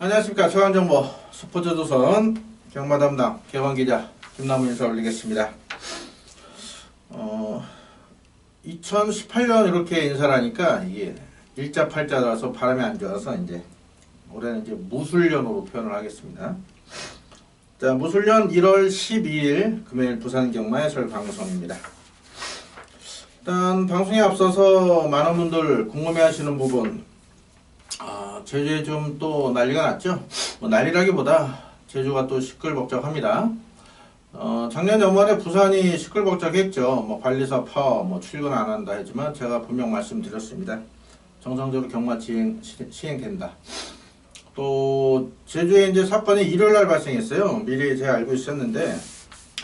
안녕하십니까. 최강정보 스포츠조선 경마담당 개관기자 김남우 인사 올리겠습니다. 2018년 이렇게 인사를 하니까 이게 일자팔자라서 발음이 안 좋아서 이제 올해는 이제 무술년으로 표현을 하겠습니다. 자, 무술년 1월 12일 금요일 부산 경마 해설 방송입니다. 일단 방송에 앞서서 많은 분들 궁금해하시는 부분, 제주에 좀 또 난리가 났죠. 뭐 난리라기보다 제주가 또 시끌벅적합니다. 작년 연말에 부산이 시끌벅적했죠. 뭐 관리사 파업, 뭐 출근 안 한다 했지만 제가 분명 말씀드렸습니다. 정상적으로 경마 시행된다. 또 제주에 이제 사건이 일요일날 발생했어요. 미리 제가 알고 있었는데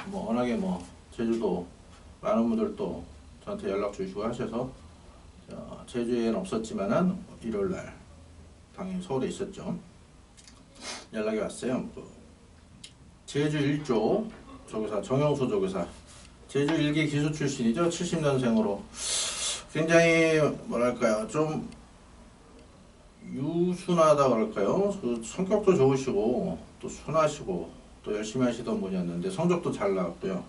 뭐 워낙에 뭐 제주도 많은 분들 또 저한테 연락 주시고 하셔서 제주에는 없었지만은 일요일날 당연히 서울에 있었죠. 연락이 왔어요. 제주 1조 조교사 정영수 조교사, 제주 1기 기수 출신이죠. 70년생으로 굉장히 뭐랄까요, 좀 유순하다 그럴까요. 그 성격도 좋으시고 또 순하시고 또 열심히 하시던 분이었는데 성적도 잘 나왔고요.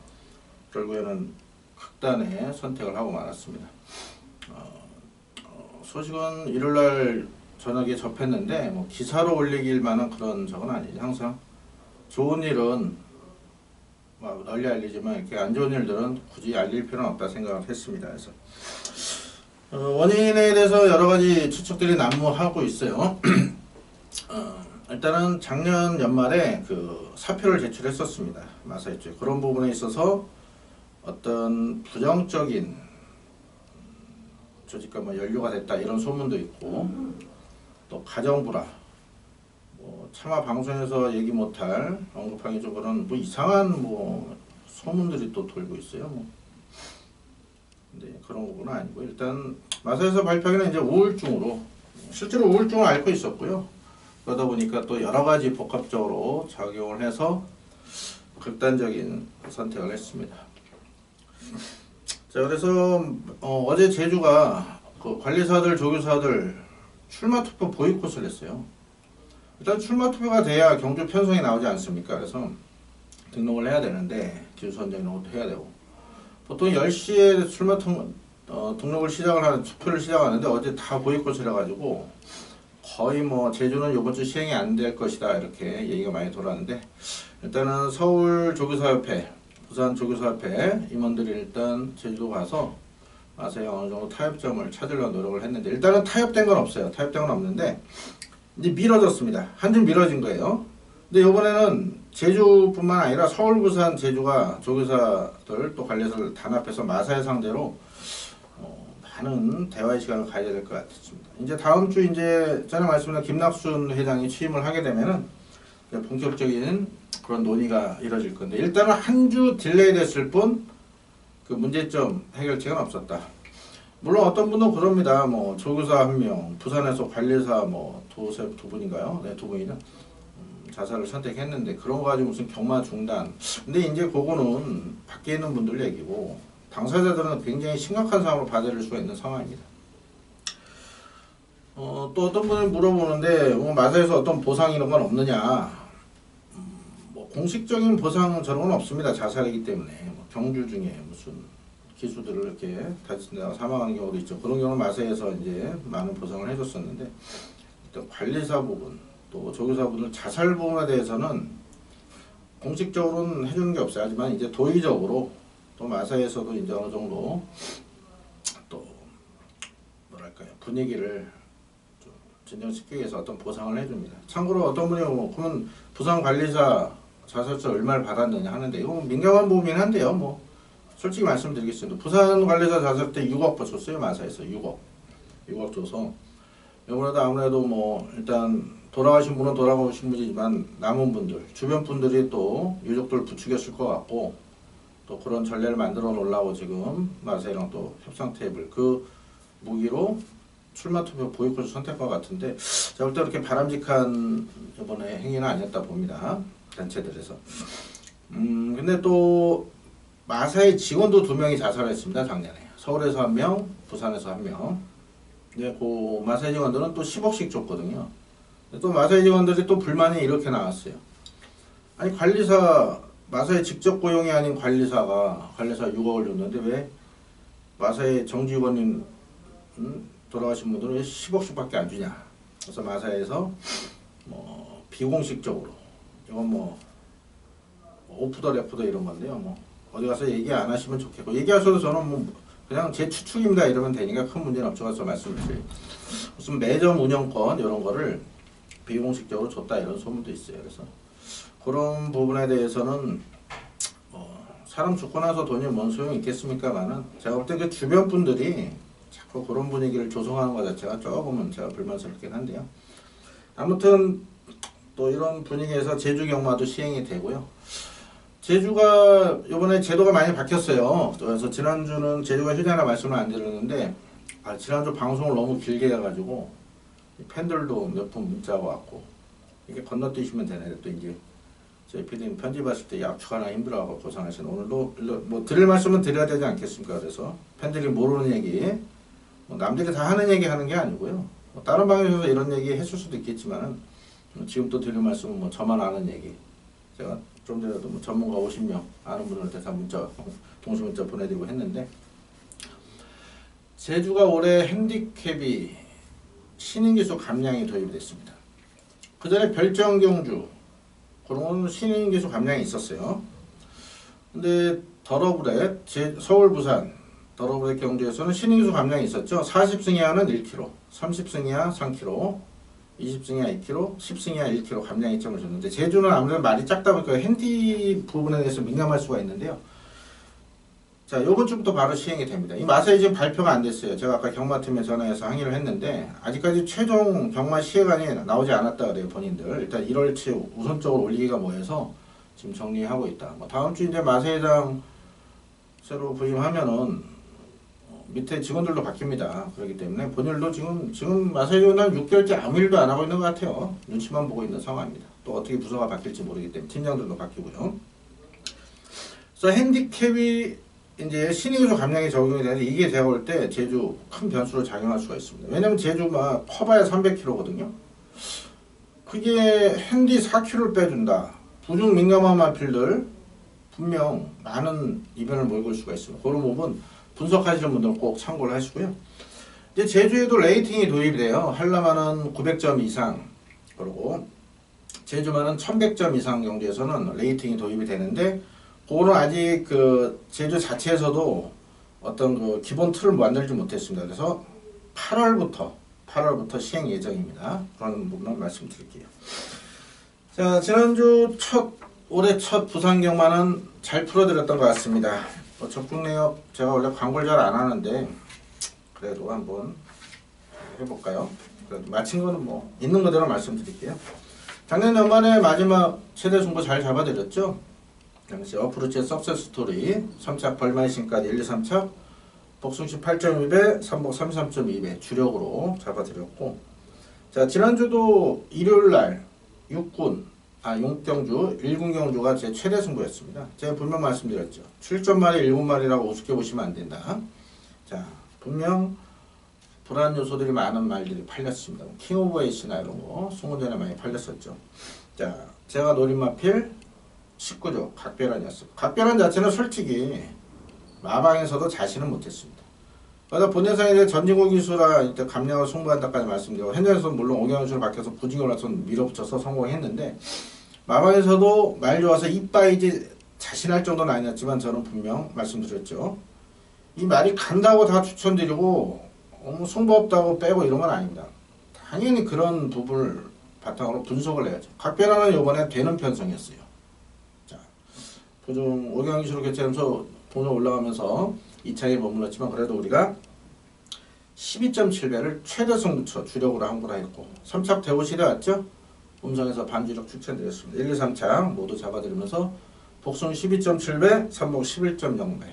결국에는 극단의 선택을 하고 말았습니다. 소식은 일요일날 저녁에 접했는데 뭐 기사로 올리길 만한 그런 적은 아니죠. 항상 좋은 일은 막 널리 알리지만 이렇게 안 좋은 일들은 굳이 알릴 필요는 없다 생각을 했습니다. 그래서 원인에 대해서 여러 가지 추측들이 난무하고 있어요. 일단은 작년 연말에 그 사표를 제출했었습니다. 마사회 그런 부분에 있어서 어떤 부정적인 조직과 뭐 연루가 됐다 이런 소문도 있고, 또 가정불화, 뭐 차마 방송에서 얘기 못할 언급하기 좀 그런 뭐 이상한 뭐 소문들이 또 돌고 있어요. 뭐. 근데 그런 부분은 아니고 일단 마사에서 발표하기는 이제 우울증으로, 실제로 우울증을 앓고 있었고요. 그러다 보니까 또 여러 가지 복합적으로 작용을 해서 극단적인 선택을 했습니다. 자, 그래서 어제 제주가 그 관리사들, 조교사들 출마 투표 보이콧을 했어요. 일단 출마 투표가 돼야 경주 편성이 나오지 않습니까? 그래서 등록을 해야 되는데 기수선정 이런 것도 해야 되고, 보통 10시에 출마 등록을 시작을 하는, 투표를 시작하는데 어제 다 보이콧을 해가지고 거의 뭐 제주는 이번 주 시행이 안 될 것이다 이렇게 얘기가 많이 돌았는데, 일단은 서울 조교사협회, 부산 조교사협회 임원들이 일단 제주도 가서 마사에 어느 정도 타협점을 찾으려고 노력을 했는데, 일단은 타협된 건 없어요. 타협된 건 없는데 이제 미뤄졌습니다. 한 줌 미뤄진 거예요. 근데 이번에는 제주뿐만 아니라 서울, 부산, 제주가 조교사들 또 관리사를 단합해서 마사회 상대로 많은 대화의 시간을 가져야 될 것 같습니다. 이제 다음 주 이제 전에 말씀드린 김낙순 회장이 취임을 하게 되면은 본격적인 그런 논의가 이뤄질 건데, 일단은 한 주 딜레이 됐을 뿐 그 문제점 해결책은 없었다. 물론 어떤 분은 그럽니다. 뭐 조교사 한 명, 부산에서 관리사 뭐 두 분인가요? 네, 두 분이죠. 자살을 선택했는데 그런 거 가지고 무슨 경마 중단. 근데 이제 그거는 밖에 있는 분들 얘기고, 당사자들은 굉장히 심각한 상황으로 받아들일 수가 있는 상황입니다. 또 어떤 분이 물어보는데 뭐 마사에서 어떤 보상 이런 건 없느냐. 뭐 공식적인 보상 저런 건 없습니다. 자살이기 때문에. 뭐 경주 중에 무슨 기수들을 이렇게 다친다가 사망하는 경우도 있죠. 그런 경우는 마사에서 이제 많은 보상을 해줬었는데, 일단 관리사 부분, 또 조교사 분들 자살 부분에 대해서는 공식적으로는 해주는 게 없어요. 하지만 이제 도의적으로 또 마사에서도 이제 어느 정도 또 뭐랄까요, 분위기를 좀 진정시키기 위해서 어떤 보상을 해줍니다. 참고로 어떤 분이 그러면 부산 관리사 자살자 얼마를 받았느냐 하는데, 이거 민감한 부분이긴 한데요. 뭐 솔직히 말씀드리겠습니다. 부산 관리사 자살 때 6억 줬어요. 마사에서 6억 줘서, 이번에도 아무래도 뭐 일단 돌아가신 분은 돌아가신 분이지만 남은 분들, 주변 분들이 또 유족들 부추겼을 것 같고, 또 그런 전례를 만들어 놓으려고 지금 마사회랑 또 협상 테이블 그 무기로 출마 투표 보이콧을 선택한 것 같은데 제가 볼 때 그렇게 바람직한 이번에 행위는 아니었다 봅니다. 단체들에서. 근데 또 마사의 직원도 2명이 자살했습니다. 작년에. 서울에서 1명, 부산에서 1명. 근데 그 마사의 직원들은 또 10억씩 줬거든요. 또 마사의 직원들이 또 불만이 이렇게 나왔어요. 아니 관리사, 마사의 직접 고용이 아닌 관리사 6억을 줬는데 왜 마사의 정직원인 돌아가신 분들은 왜 10억씩밖에 안 주냐. 그래서 마사에서 뭐 비공식적으로 이건 뭐 오프 더 레코더 이런 건데요. 뭐 어디 가서 얘기 안 하시면 좋겠고 얘기하셔도 저는 뭐 그냥 제 추측입니다 이러면 되니까 큰 문제는 없죠. 가서 말씀을 드려요. 무슨 매점 운영권 이런 거를 비공식적으로 줬다 이런 소문도 있어요. 그래서 그런 부분에 대해서는 사람 죽고 나서 돈이 뭔 소용이 있겠습니까만은 제가 볼 때 그 주변 분들이 자꾸 그런 분위기를 조성하는 것 자체가 조금은 제가 불만스럽긴 한데요. 아무튼 또 이런 분위기에서 제주 경마도 시행이 되고요. 제주가 이번에 제도가 많이 바뀌었어요. 그래서 지난주는 제주가 휴대하라 말씀을 안 드렸는데 지난주 방송을 너무 길게 해가지고 팬들도 몇 분 문자가 왔고 이게 건너뛰시면 되네. 또 이제 저희 PD님 편집하실 때 약축하나 힘들어하고 고생하시는 오늘도 뭐 드릴 말씀은 드려야 되지 않겠습니까? 그래서 팬들이 모르는 얘기 뭐 남들이 다 하는 얘기 하는 게 아니고요. 뭐 다른 방송에서 이런 얘기 했을 수도 있겠지만은 지금 또 드릴 말씀은 뭐 저만 아는 얘기. 제가 좀 전에도 뭐 전문가 50명 아는 분들한테 다 문자 동시 문자 보내드리고 했는데 제주가 올해 핸디캡이 신인기수 감량이 도입이 됐습니다. 그 전에 별정경주 그런 건 신인기수 감량이 있었어요. 근데 더러브렛 서울 부산 더러브렛 경주에서는 신인기수 감량이 있었죠. 40승 이하는 1kg, 30승 이하 3kg, 20승 이하 2kg, 10승 이하 1kg 감량 이점을 줬는데 제주는 아무래도 말이 작다 보니까 핸디 부분에 대해서 민감할 수가 있는데요. 자, 요번 주부터 바로 시행이 됩니다. 이 마사이 지금 발표가 안 됐어요. 제가 아까 경마팀에 전화해서 항의를 했는데 아직까지 최종 경마 시행안이 나오지 않았다 그래요, 본인들. 일단 1월치 우선적으로 올리기가 뭐해서 지금 정리하고 있다. 뭐 다음 주 이제 마사이장 새로 부임하면은 밑에 직원들도 바뀝니다. 그렇기 때문에 본인도 지금 마사이장은 한 6개월째 아무 일도 안 하고 있는 것 같아요. 눈치만 보고 있는 상황입니다. 또 어떻게 부서가 바뀔지 모르기 때문에 팀장들도 바뀌고요. 그래서 핸디캡이 이제 신인기수 감량이 적용이 되는데 이게 제가 볼 때 제주 큰 변수로 작용할 수가 있습니다. 왜냐면 제주가 커봐야 300kg거든요. 그게 핸디 4kg를 빼준다. 부중 민감한 마필들 분명 많은 이변을 몰고 올 수가 있습니다. 그런 부분 분석하시는 분들은 꼭 참고를 하시고요. 이제 제주에도 레이팅이 도입이 돼요. 한라만은 900점 이상 그리고 제주만은 1100점 이상 경주에서는 레이팅이 도입이 되는데 그거는 아직 그 제주 자체에서도 어떤 그 기본 틀을 만들지 못했습니다. 그래서 8월부터 시행 예정입니다. 그런 부분만 말씀드릴게요. 자, 지난주 올해 첫 부산 경마는 잘 풀어드렸던 것 같습니다. 적중 내역 제가 원래 광고를 잘 안 하는데 그래도 한번 해볼까요? 그래도 마친 거는 뭐 있는 그대로 말씀드릴게요. 작년 연말에 마지막 최대 승부 잘 잡아드렸죠? 당시 어프로치의 석세스 스토리 3착 벌마이신까지 1, 2, 3착 복숭시 8.2배, 삼복 33.2배 주력으로 잡아드렸고 자 지난주도 일요일날 용경주 1군 경주가 제 최대 승부였습니다. 제가 분명 말씀드렸죠. 7점마리 7마리라고 우습게 보시면 안된다. 자 분명 불안 요소들이 많은 말들이 팔렸습니다. 킹 오브 에이스나 이런거 송은전에 많이 팔렸었죠. 자 제가 노린 마필 19조 각별한이었습니다. 각별한 자체는 솔직히 마방에서도 자신은 못했습니다. 그러다 본대상에 대해 전진국 기수라 이때 감량을 승부한다까지 말씀드리고 현장에서는 물론 오경수로 바뀌어서 부진이 올라서 밀어붙여서 성공했는데 마방에서도 말 좋아서 이빠이지 자신할 정도는 아니었지만 저는 분명 말씀드렸죠. 이 말이 간다고 다 추천드리고 승부 없다고 빼고 이런 건 아닙니다. 당연히 그런 부분을 바탕으로 분석을 해야죠. 각별한은 이번에 되는 편성이었어요. 부중 오경기수로 교체하면서 돈을 올라가면서 2차에 머물렀지만 그래도 우리가 12.7배를 최대 승부처 주력으로 한구나 했고 3착 대우시대 왔죠? 음성에서 반주력 추천드렸습니다. 1, 2, 3착 모두 잡아드리면서 복숭 12.7배, 삼복 11.0배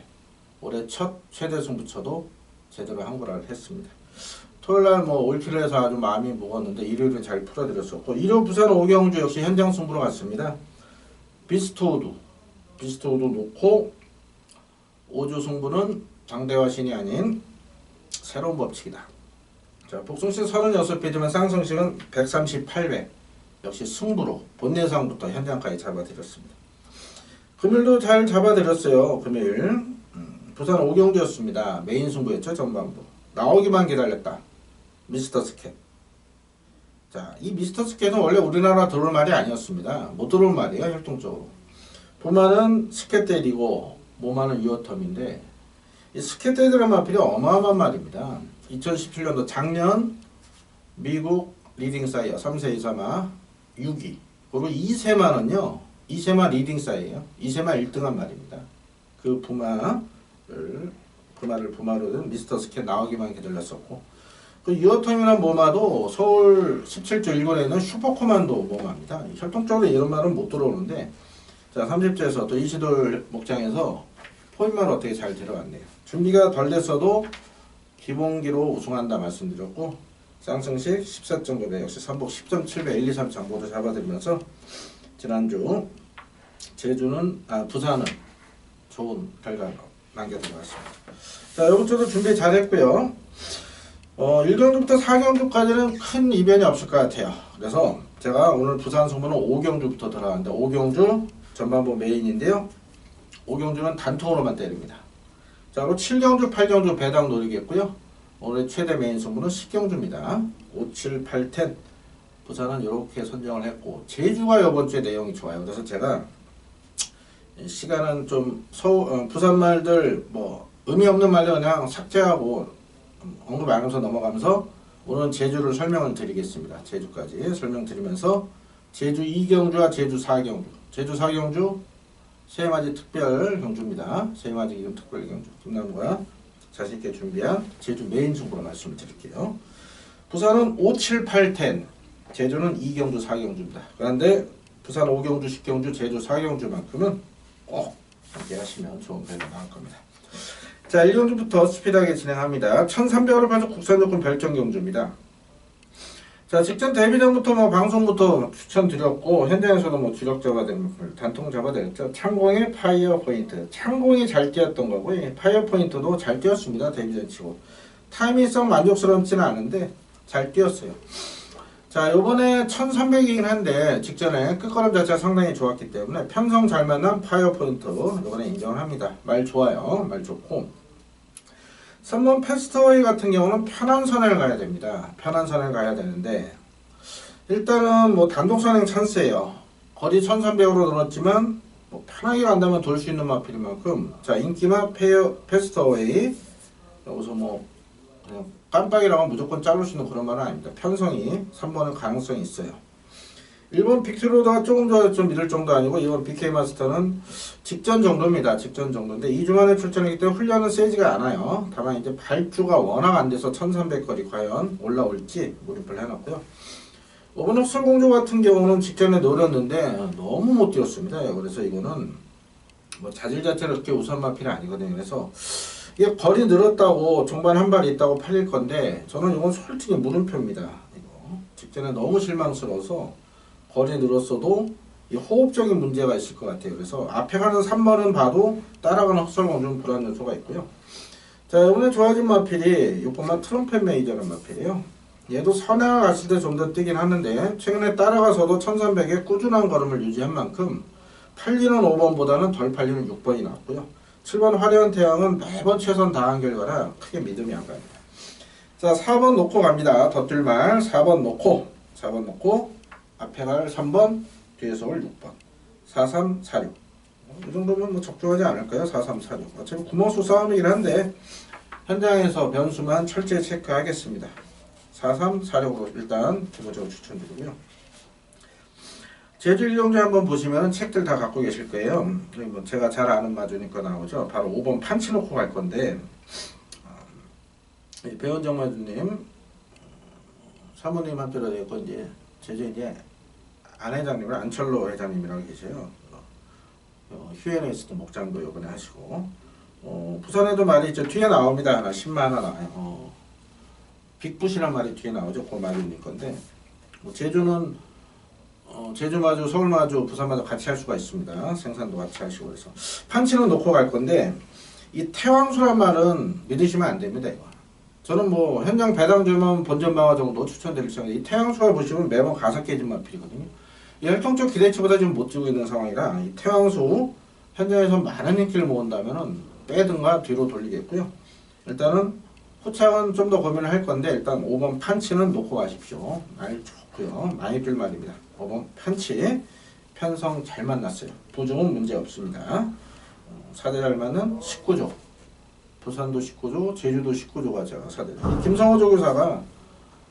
올해 첫 최대 승부처도 제대로 한구라를 했습니다. 토요일날 뭐 올킬을 해서 아주 마음이 무거웠는데 일요일은 잘 풀어드렸었고, 일요 부산 오경주 역시 현장 승부로 갔습니다. 비스트우드 놓고 5주 승부는 장대화 신이 아닌 새로운 법칙이다. 자, 복승식 36페이지만 쌍승식은 138회 역시 승부로 본예상부터 현장까지 잡아드렸습니다. 금요일도 잘 잡아드렸어요. 금요일 부산 오경주였습니다. 메인 승부였죠. 전반부 나오기만 기다렸다. 미스터 스캣. 자, 이 미스터 스캣은 원래 우리나라 들어올 말이 아니었습니다. 못 들어올 말이에요. 혈통적으로. 부마는 스캣 때리고 모마는 유어텀인데, 이 스캣 때리라는 말이 어마어마한 말입니다. 2017년도 작년 미국 리딩 사이어 3세 2사마 6위, 그리고 2세마는요 2세마 리딩 사이에요. 2세마 1등한 말입니다. 그 부마를 부마로 든 미스터 스캣 나오기만 기다렸었고, 그 유어텀이나 모마도 서울 17조 1권에 있는 슈퍼코만도 모마입니다. 혈통적으로 이런 말은 못 들어오는데, 자 30조에서 또 이시돌 목장에서 포인말 어떻게 잘 들어왔네요. 준비가 덜 됐어도 기본기로 우승한다 말씀드렸고, 쌍승식 14.9배 역시 선복 10.7배 1, 2, 3장 모두 잡아드리면서 지난주 부산은 좋은 결과 남겨드리겠습니다. 자, 이번 주도 준비 잘했고요. 1경주부터 4경주까지는 큰 이변이 없을 것 같아요. 그래서 제가 오늘 부산 승부는 5경주부터 들어가는데, 5경주 전반부 메인인데요. 5경주는 단통으로만 때립니다. 자, 그리고 7경주, 8경주 배당 노리겠고요. 오늘 최대 메인 승부는 10경주입니다. 5, 7, 8, 10. 부산은 이렇게 선정을 했고, 제주가 이번주에 내용이 좋아요. 그래서 제가 시간은 좀 부산 말들 뭐 의미 없는 말들 그냥 삭제하고 언급 안 하면서 넘어가면서 오늘은 제주를 설명을 드리겠습니다. 제주까지 설명드리면서 제주 2경주와 제주 4경주, 제주 4경주 세마지 특별 경주입니다. 세마지 기금 특별 경주 김남구가 자신있게 준비한 제주 메인 승부로 말씀을 드릴게요. 부산은 5, 7, 8, 10, 제주는 2경주 4경주입니다. 그런데 부산 5경주 10경주 제주 4경주만큼은 꼭 함께 하시면 좋은 결과 나올 겁니다. 자, 1경주부터 스피드하게 진행합니다. 1300원을 봐서 국산조건 별정경주입니다. 자, 직전 데뷔 전부터 뭐 방송부터 추천드렸고, 현장에서도 뭐 주력 잡아드린 단통 잡아드렸죠. 창공의 파이어 포인트. 창공이 잘 뛰었던 거고요. 파이어 포인트도 잘 뛰었습니다. 데뷔 전 치고. 타이밍성 만족스럽지는 않은데 잘 뛰었어요. 자, 요번에 1300이긴 한데 직전에 끝걸음 자체가 상당히 좋았기 때문에 편성 잘 만난 파이어 포인트 요번에 인정을 합니다. 말 좋아요. 말 좋고, 3번 패스트웨이 같은 경우는 편한 선을 가야 됩니다. 편한 선을 가야 되는데, 일단은 뭐 단독선행 찬스예요. 거리 1300으로 늘었지만 뭐 편하게 간다면 돌 수 있는 마필인 만큼, 자, 인기마 패스트웨이 여기서 뭐 그냥 깜빡이라고 하면 무조건 자를 수 있는 그런 말은 아닙니다. 편성이 3번은 가능성이 있어요. 1번 빅트로다가 조금 더 믿을 정도 아니고, 2번 BK 마스터는 직전 정도입니다. 직전 정도인데 2주 만에 출전이기 때문에 훈련은 세지가 않아요. 다만 이제 발주가 워낙 안 돼서 1300거리 과연 올라올지 몰입을 해놨고요. 5번 흑설공주 같은 경우는 직전에 노렸는데 너무 못 뛰었습니다. 그래서 이거는 뭐 자질 자체는 그렇게 우선 마필이 아니거든요. 그래서 이게 거리 늘었다고 종반 한 발 있다고 팔릴 건데, 저는 이건 솔직히 물음표입니다. 이거 직전에 너무 실망스러워서 거리 늘었어도 이 호흡적인 문제가 있을 것 같아요. 그래서 앞에 가는 3번은 봐도 따라가는 흑설공주는 불안 요소가 있고요. 자, 이번에 좋아진 마필이 6번만 트럼펫 메이저라는 마필이에요. 얘도 선행을 갔을 때 좀 더 뛰긴 하는데, 최근에 따라가서도 1300에 꾸준한 걸음을 유지한 만큼 팔리는 5번보다는 덜 팔리는 6번이 나왔고요. 7번 화려한 태양은 매번 최선 다한 결과라 크게 믿음이 안 갑니다. 자, 4번 놓고 갑니다. 덧줄말 4번 놓고 앞에 갈 3번, 뒤에서 올 6번. 4, 3, 4, 6. 이 정도면 뭐 적중하지 않을까요? 4, 3, 4, 6. 어차피 구멍수 싸움이긴 한데 현장에서 변수만 철저히 체크하겠습니다. 4, 3, 4, 6으로 일단 기본적으로 추천드리고요. 제주 1경주 한번 보시면 책들 다 갖고 계실 거예요. 뭐 제가 잘 아는 마주니까 나오죠. 바로 5번 판치 놓고 갈 건데, 배원정 마주님 사모님한테로 되고 이제 제주 이제 안 회장님은 안철로 회장님이라고 계세요. 휴에너에서도 목장도 요번에 하시고, 부산에도 말이 있죠. 뒤에 나옵니다. 하나 10만 하나 나와요. 빅붓이란 말이 뒤에 나오죠. 그 말이 있는 건데 뭐 제주는 제주 마주, 서울 마주, 부산 마주 같이 할 수가 있습니다. 생산도 같이 하시고 그래서 판치는 놓고 갈 건데 이 태왕수란 말은 믿으시면 안 됩니다. 이거. 저는 뭐 현장 배당 주면 본전 방어 정도 추천드릴 생각인데 이 태왕수가 보시면 매번 가삭 깨진 마필이거든요. 이 혈통적 기대치보다 지금 못 주고 있는 상황이라 이 태왕수 현장에서 많은 인기를 모은다면은 빼든가 뒤로 돌리겠고요. 일단은 후창은 좀 더 고민을 할 건데 일단 5번 판치는 놓고 가십시오. 말 좋고요. 많이 뛸 말입니다. 5번 판치 편성 잘 만났어요. 부종은 문제 없습니다. 4대 잘 맞는 19조. 부산도 19조, 제주도 19조가 제가 4대. 김성호 조교사가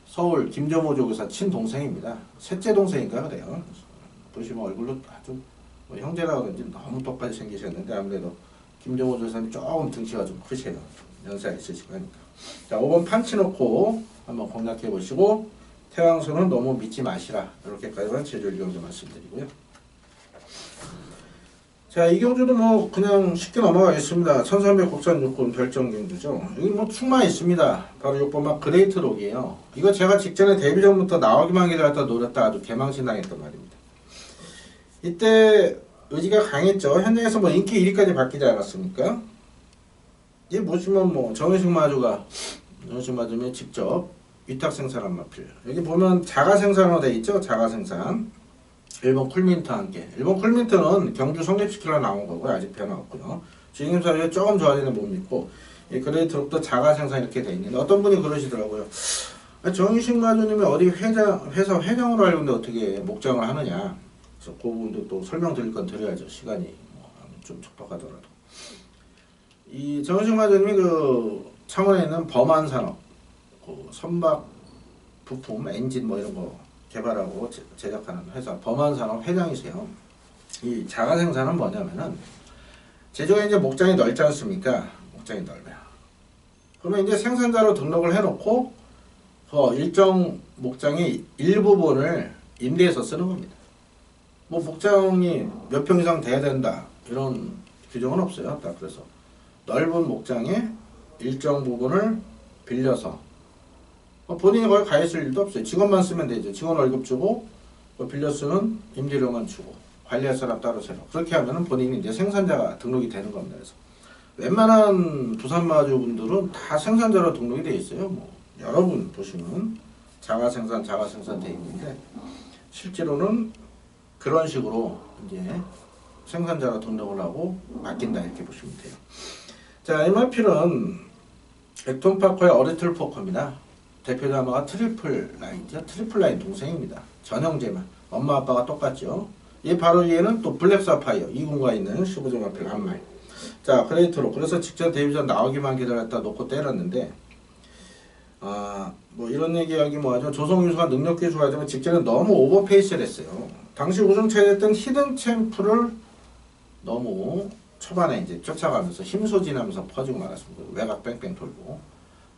서울 김정호 조교사 친동생입니다. 셋째 동생인가 그래요. 보시면 얼굴도 아주 뭐 형제라 그런지 너무 똑같이 생기셨는데 아무래도 김정호 조교사님 조금 등치가 좀 크세요. 연세가 있으시고 하니까. 자, 5번 판치 놓고 한번 공략해 보시고 태왕수는 너무 믿지 마시라. 이렇게까지만 제주 이경주 말씀드리고요. 자, 이 경주도 뭐 그냥 쉽게 넘어가겠습니다. 1300 국산 육군 별정 경주죠. 여기 뭐 충마 있습니다. 바로 6번 막 그레이트 록이에요. 이거 제가 직전에 데뷔 전부터 나오기만 기다렸다 노렸다 아주 개망신당했던 말입니다. 이때 의지가 강했죠. 현장에서 뭐 인기 1위까지 바뀌지 않았습니까? 이 보시면 뭐 정의식 마주가 정의식 마주면 직접 위탁 생산한 마필. 여기 보면 자가 생산으로 돼 있죠. 자가 생산. 일본 쿨민트와 함께. 일본 쿨민트는 경주 성립시키려 나온 거고요. 아직 변화 없고요. 주인님 사이에 조금 좋아지는 못 믿고 이 그레이트록도 자가 생산 이렇게 돼 있는데 어떤 분이 그러시더라고요. 정의식 마주님이 어디 회사 회장으로 알고 있는데 어떻게 목장을 하느냐. 그래서 그 부분도 또 설명드릴 건 드려야죠. 시간이 좀 촉박하더라도. 이 정의식 마주님이 그 창원에 있는 범한산업, 그 선박 부품, 엔진 뭐 이런 거 개발하고 제작하는 회사 범한산업 회장이세요. 이 자가 생산은 뭐냐면은 제주가 이제 목장이 넓지 않습니까? 목장이 넓어요. 그러면 이제 생산자로 등록을 해놓고 그 일정 목장의 일부분을 임대해서 쓰는 겁니다. 뭐 목장이 몇 평 이상 돼야 된다 이런 규정은 없어요. 딱 그래서 넓은 목장의 일정 부분을 빌려서 본인이 거기 가 있을 일도 없어요. 직원만 쓰면 되죠. 직원 월급 주고 빌려 쓰는 임대료만 주고 관리할 사람 따로 세로 그렇게 하면은 본인이 이제 생산자가 등록이 되는 겁니다. 그래서 웬만한 부산마주 분들은 다 생산자로 등록이 돼 있어요. 뭐 여러분 보시면 자가 생산 돼 있는데 실제로는 그런 식으로 이제 생산자로 등록을 하고 맡긴다 이렇게 보시면 돼요. 자, MRP는 액톤파커의 어리틀 포커입니다. 대표 자마가 트리플 라인이죠. 트리플 라인 동생입니다. 전형제만. 엄마 아빠가 똑같죠. 이 바로 위에는 또 블랙 사파이어 2군과 있는 15점 마필 한 마리. 자, 그레이트로. 그래서 직전 데뷔전 나오기만 기다렸다 놓고 때렸는데 뭐 이런 얘기하기 뭐하죠. 조성유수가 능력 기수가 되면 직전에 너무 오버페이스를 했어요. 당시 우승 차지했던 히든 챔프를 너무 초반에 이제 쫓아가면서 힘소진하면서 퍼지고 말았습니다. 외곽 뺑뺑 돌고.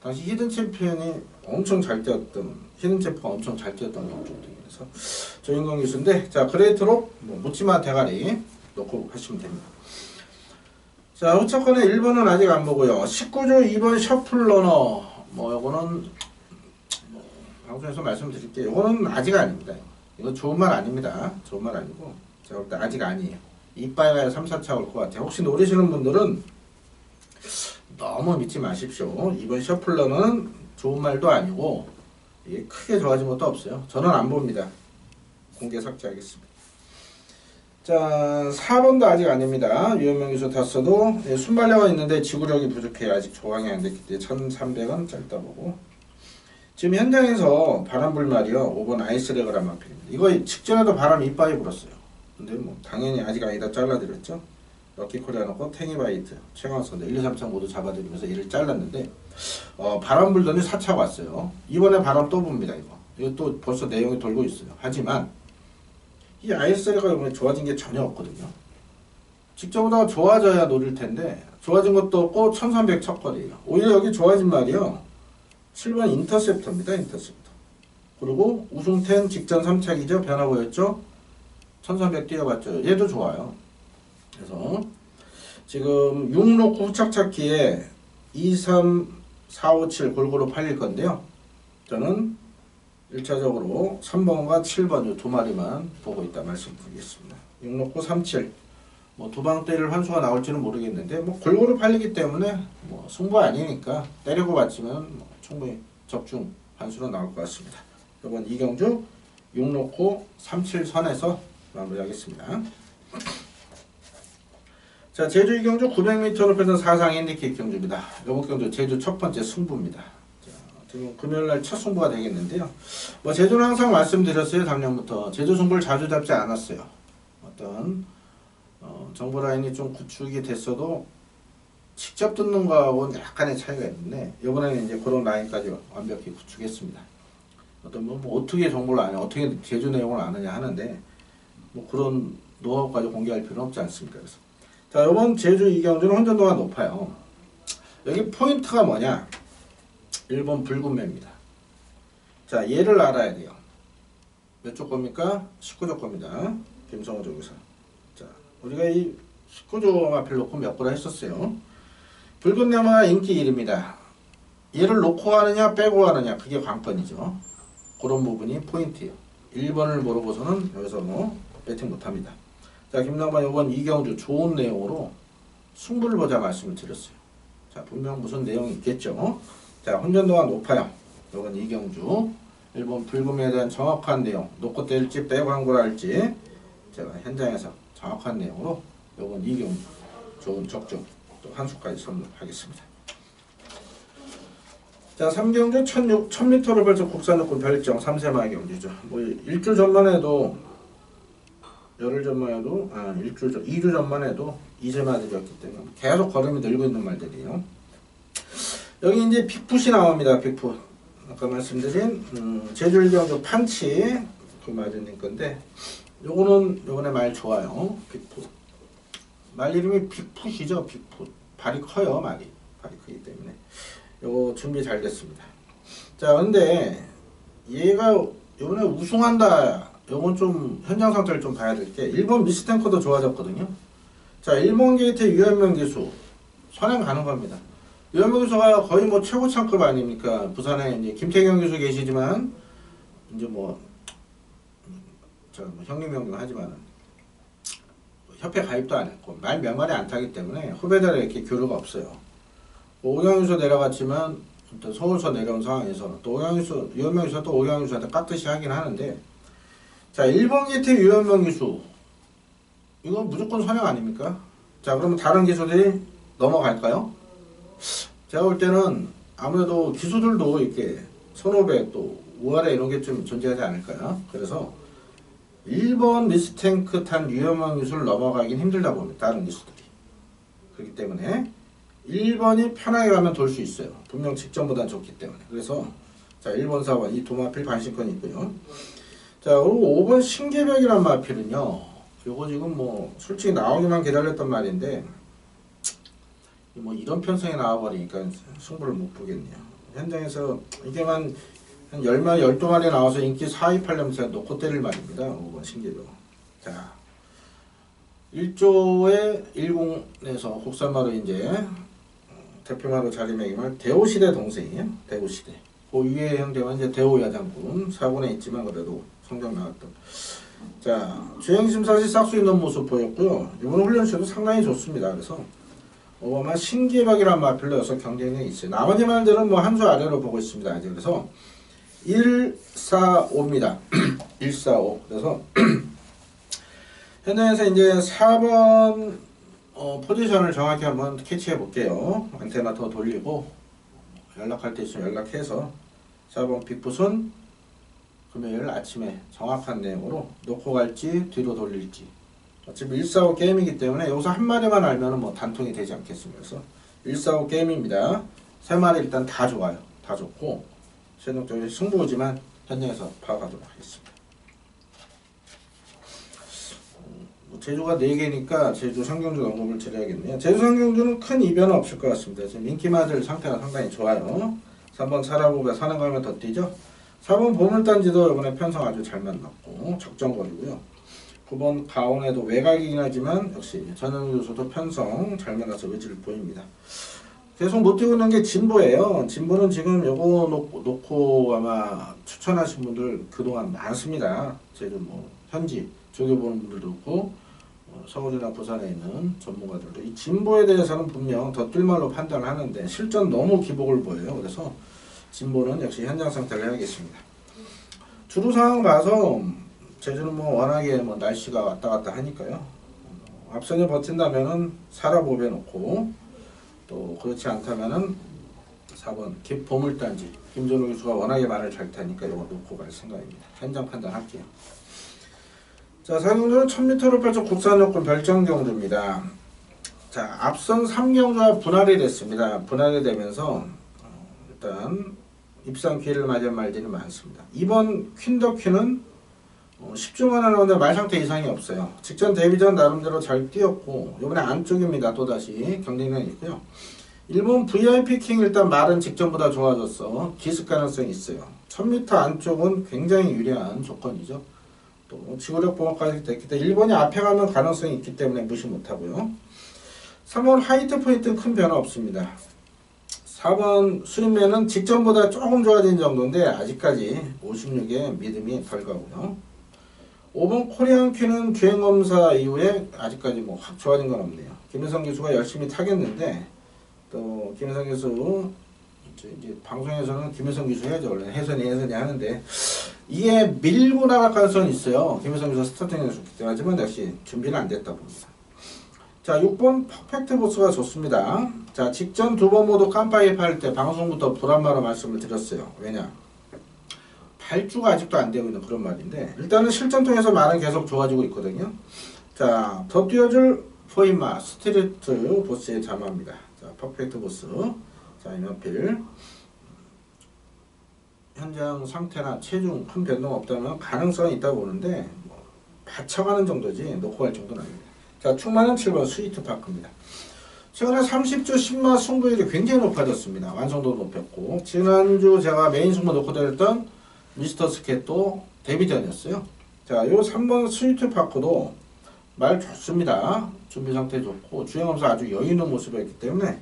당시 히든 챔피언이 엄청 잘 뛰었던 히든 챔프가 엄청 잘 뛰었던 경주들이 그래서 조인공 기수인데 자 그레이트로 뭐 묻지마 대가리 놓고 하시면 됩니다. 자 후차권에 1번은 아직 안 보고요. 19조 2번 셔플러너 뭐 요거는 뭐 방송에서 말씀드릴게요. 요거는 아직 아닙니다. 이거 좋은 말 아닙니다. 좋은 말 아니고 제가 볼 때 아직 아니에요. 이빠이 가야 3, 4차 올 것 같아요. 혹시 노리시는 분들은 너무 믿지 마십시오. 이번 셔플러는 좋은 말도 아니고 이게 크게 좋아진 것도 없어요. 저는 안 봅니다. 공개 삭제하겠습니다. 자 4번도 아직 아닙니다. 유현명 기수 탔어도 순발력은 있는데 지구력이 부족해요. 아직 조항이 안 됐기 때문에 1300은 짧다 보고 지금 현장에서 바람 불말이요. 5번 아이스레그란 마필입니다. 이거 직전에도 바람 이빠이 불었어요. 근데 뭐 당연히 아직 아니다 잘라드렸죠. 럭키코리아 놓고 탱이바이트 최강선 1, 2, 3차 모두 잡아드리면서 얘를 잘랐는데 바람 불더니 4차가 왔어요. 이번에 바람 또 붑니다. 이거 또 벌써 내용이 돌고 있어요. 하지만 이 아이스레가 이번에 좋아진 게 전혀 없거든요. 직전보다 좋아져야 노릴 텐데 좋아진 것도 없고 1300 첫거리에요. 오히려 여기 좋아진 말이요. 7번 인터셉터입니다. 인터셉터. 그리고 우승10 직전 3차기죠. 변화 보였죠. 1300 뛰어봤죠. 얘도 좋아요. 그래서 지금 6 놓고 후착 찾기에 2, 3, 4, 5, 7 골고루 팔릴 건데요. 저는 1차적으로 3번과 7번 이 두 마리만 보고 있다 말씀드리겠습니다. 669, 37 뭐 두방 때릴 환수가 나올지는 모르겠는데 뭐 골고루 팔리기 때문에 뭐 승부 아니니까 때리고 봤지만 뭐 충분히 적중 환수로 나올 것 같습니다. 이번 이경주 669, 37 선에서 마무리하겠습니다. 자, 제주 이경주 900m 높이에서 사상 핸디캡 경주입니다. 이번 경주 제주 첫 번째 승부입니다. 자, 지금 금요일날 첫 승부가 되겠는데요. 뭐 제주는 항상 말씀드렸어요. 작년부터 제주 승부를 자주 잡지 않았어요. 어떤 정보 라인이 좀 구축이 됐어도 직접 듣는 거하고는 약간의 차이가 있는데 이번에는 이제 그런 라인까지 완벽히 구축했습니다. 어떤 뭐 어떻게 정보를 아냐, 어떻게 제주 내용을 아느냐 하는데 뭐 그런 노하우까지 공개할 필요는 없지 않습니까? 그래서 자, 이번 제주 이경주는 혼전도가 높아요. 여기 포인트가 뭐냐? 1번 붉은 매입니다. 자, 얘를 알아야 돼요. 몇 조 겁니까? 19조 겁니다. 김성호 조교사. 자, 우리가 이 19조 마필 놓고 몇 구라 했었어요. 붉은 나무가 인기 1입니다. 얘를 놓고 가느냐 빼고 가느냐 그게 관건이죠. 그런 부분이 포인트예요. 1번을 모르고서는 여기서 뭐 배팅 못합니다. 자, 김남관 이번 이경주 좋은 내용으로 승부를 보자 말씀을 드렸어요. 자, 분명 무슨 내용이 있겠죠. 자, 혼전도가 높아요. 이번 이경주 1번 붉음에 대한 정확한 내용, 놓고 때릴지 빼고 한 거라 할지 제가 현장에서 정확한 내용으로 이번 이경주 좋은 적중 또 한 수까지 선물하겠습니다. 자, 3경주 1000m를 벌써 국산육군 별정 3세마의 경주죠. 뭐 일주 전만 해도 열흘 전만 해도 2주 전만 해도 2세마들이었기 때문에 계속 걸음이 늘고 있는 말들이에요. 여기 이제 빅풋이 나옵니다. 빅풋. 아까 말씀드린 제주일경주 판치 그 마드님 건데 요거는 요번에 말 좋아요. 빅풋. 말 이름이 빅풋이죠. 빅풋. 발이 커요. 발이 크기 때문에 요거 준비 잘 됐습니다. 자, 근데 얘가 요번에 우승한다. 요건 좀 현장 상태를 좀 봐야 될 게 1번 미스탱커도 좋아졌거든요. 자, 1번 게이트 유현명 기수 선행 가는 겁니다. 유현명 기수가 거의 뭐 최고 창급 아닙니까? 부산에 이제 김태경 기수 계시지만 이제 뭐 형님 하지만 협회 가입도 안 했고 말 몇 마리 안 타기 때문에 후배들에 이렇게 교류가 없어요. 오경유수 내려갔지만 서울서 내려온 상황에서 또 유현명 기수가 또 오경유 기수한테 깍듯이 하긴 하는데 자, 1번 게이트 유현명 기수 이거 무조건 선행 아닙니까? 자, 그러면 다른 기수들이 넘어갈까요? 제가 볼 때는 아무래도 기수들도 이렇게 선호배 또 우아래 이런 게 좀 존재하지 않을까요? 그래서 1번 미스탱크 탄 유현명 기수를 넘어가긴 힘들다 봅니다. 다른 기수들이. 그렇기 때문에 1번이 편하게 가면 돌 수 있어요. 분명 직전보단 좋기 때문에. 그래서 자, 1번, 4번 이 두 마필 관심권이 있고요. 자, 그리고 5번 신계벽이란 마필은요. 요거 지금 뭐 솔직히 나오기만 기다렸단 말인데 뭐 이런 편성이 나와버리니까 승부를 못 보겠네요. 현장에서 이게만 한 10마리, 12마리 나와서 인기 4위, 8년 제가 놓고 때릴 말입니다. 5번 신계벽. 자, 1조의 10에서 국산마루 이제 대표마루 자리매김할 대호시대 동생이에요. 대호시대. 그 위에 형제가 이제 대호야장군 4군에 있지만 그래도 성적 나왔던. 자, 주행심사시 싹수 있는 모습 보였고요. 이번 훈련시도 상당히 좋습니다. 그래서 아마 신기박이란 마필로 여서 경쟁력이 있어요. 나머지 말들은 뭐 한 수 아래로 보고 있습니다. 아직. 그래서 145입니다. 145. 그래서 현장에서 이제 4번 포지션을 정확히 한번 캐치해 볼게요. 안테나 더 돌리고 연락할 때 있으면 연락해서 4번 빅풋은 금요일 아침에 정확한 내용으로 놓고 갈지 뒤로 돌릴지 어차피 145 게임이기 때문에 여기서 한 마리만 알면 뭐 단통이 되지 않겠습니까? 그래서 145 게임입니다. 세 마리 일단 다 좋아요. 다 좋고 최종적으로 승부지만 현장에서 봐가도록 하겠습니다. 제주가 4개니까 제주 상경주 언급을 드려야겠네요. 제주 상경주는 큰 이변은 없을 것 같습니다. 지금 인기마들 상태가 상당히 좋아요. 3번 사라보가 사는 가면 더 뛰죠. 4번 보물단지도 이번에 편성 아주 잘 만났고 적정거리고요. 9번 가온에도 외곽이긴 하지만 역시 전현우 교수도 편성 잘 만나서 의지를 보입니다. 계속 못 뛰고 있는 게 진보예요. 진보는 지금 요거 놓고 아마 추천하신 분들 그동안 많습니다. 제주 뭐 현지 조교보는 분들도 있고 서울이나 부산에 있는 전문가들도 이 진보에 대해서는 분명 더 뛸말로 판단을 하는데 실전 너무 기복을 보여요. 그래서 진보는 역시 현장 상태를 해야겠습니다. 주로 상황 봐서 제주는 뭐 워낙에 뭐 날씨가 왔다 갔다 하니까요. 앞선에 버틴다면은 사라보배 놓고 또 그렇지 않다면은 4번 보물단지 김준호 교수가 워낙에 말을 잘 타니까 이거 놓고 갈 생각입니다. 현장 판단할게요. 자, 4경주는 1000m로 펼쳐 국산여권 별정경주입니다. 자, 앞선 3경주와 분할이 됐습니다. 분할이 되면서 일단 입상 기회를 맞이한 말들이 많습니다. 이번 퀸더퀸은 10주만에 나오는데 말 상태 이상이 없어요. 직전 데뷔전 나름대로 잘 뛰었고 이번에 안쪽입니다. 또다시 경쟁력이 있고요. 일본 VIP 킹 일단 말은 직전보다 좋아졌어. 기습 가능성이 있어요. 1000m 안쪽은 굉장히 유리한 조건이죠. 또 지구력 보호까지 됐기 때문에 일본이 앞에 가면 가능성이 있기 때문에 무시 못하고요. 3번 화이트 포인트는 큰 변화 없습니다. 4번 수입맨은 직전보다 조금 좋아진 정도인데 아직까지 56에 믿음이 덜 가고요. 5번 코리안 퀸은 주행검사 이후에 아직까지 뭐 확 좋아진 건 없네요. 김혜성 교수가 열심히 타겠는데 또 김혜성 교수 이제 방송에서는 김혜성 교수 해야죠. 원래 해선이 하는데 이게 밀고 나갈 가능성은 있어요. 김혜성 교수 스타팅에 좋기 때문에 하지만 역시 준비는 안 됐다 봅니다. 자, 6번 퍼펙트 보스가 좋습니다. 자, 직전 2번 모두 깜빡이 팔 때 방송부터 불안마로 말씀을 드렸어요. 왜냐? 발주가 아직도 안 되고 있는 그런 말인데 일단은 실전 통해서 말은 계속 좋아지고 있거든요. 자, 더 뛰어줄 포인마 스트리트 보스의 자마입니다. 자, 퍼펙트 보스. 자, 이면필 현장 상태나 체중 큰 변동 없다면 가능성이 있다고 보는데 뭐 받쳐가는 정도지 놓고 갈 정도는 아닙니다. 자, 충만은 7번 스위트 파크입니다. 최근에 30주 10마 승부율이 굉장히 높아졌습니다. 완성도도 높였고 지난주 제가 메인 승부 놓고 드렸던 미스터 스캣도 데뷔전이었어요. 자, 요 3번 스위트 파크도 말 좋습니다. 준비 상태 좋고 주행하면서 아주 여유 있는 모습이었기 때문에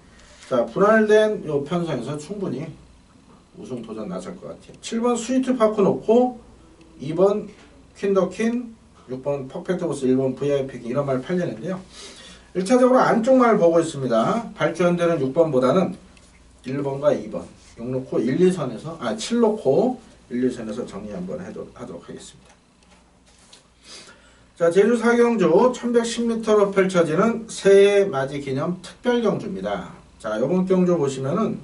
자, 분할된 요 편성에서 충분히 우승 도전 나설 것 같아요. 7번 스위트 파크 놓고 2번 퀸더퀸 6번 퍼펙트 보스 1번 VIP 이런 말 팔리는데요. 1차적으로 안쪽 말 보고 있습니다. 발주 현대는 6번보다는 1번과 2번 6 놓고 1, 2선에서 7 놓고 1, 2선에서 정리 한번 하도록 하겠습니다. 자, 제주 4경주 1110m로 펼쳐지는 새해 맞이 기념 특별 경주입니다. 자, 이번 경주 보시면은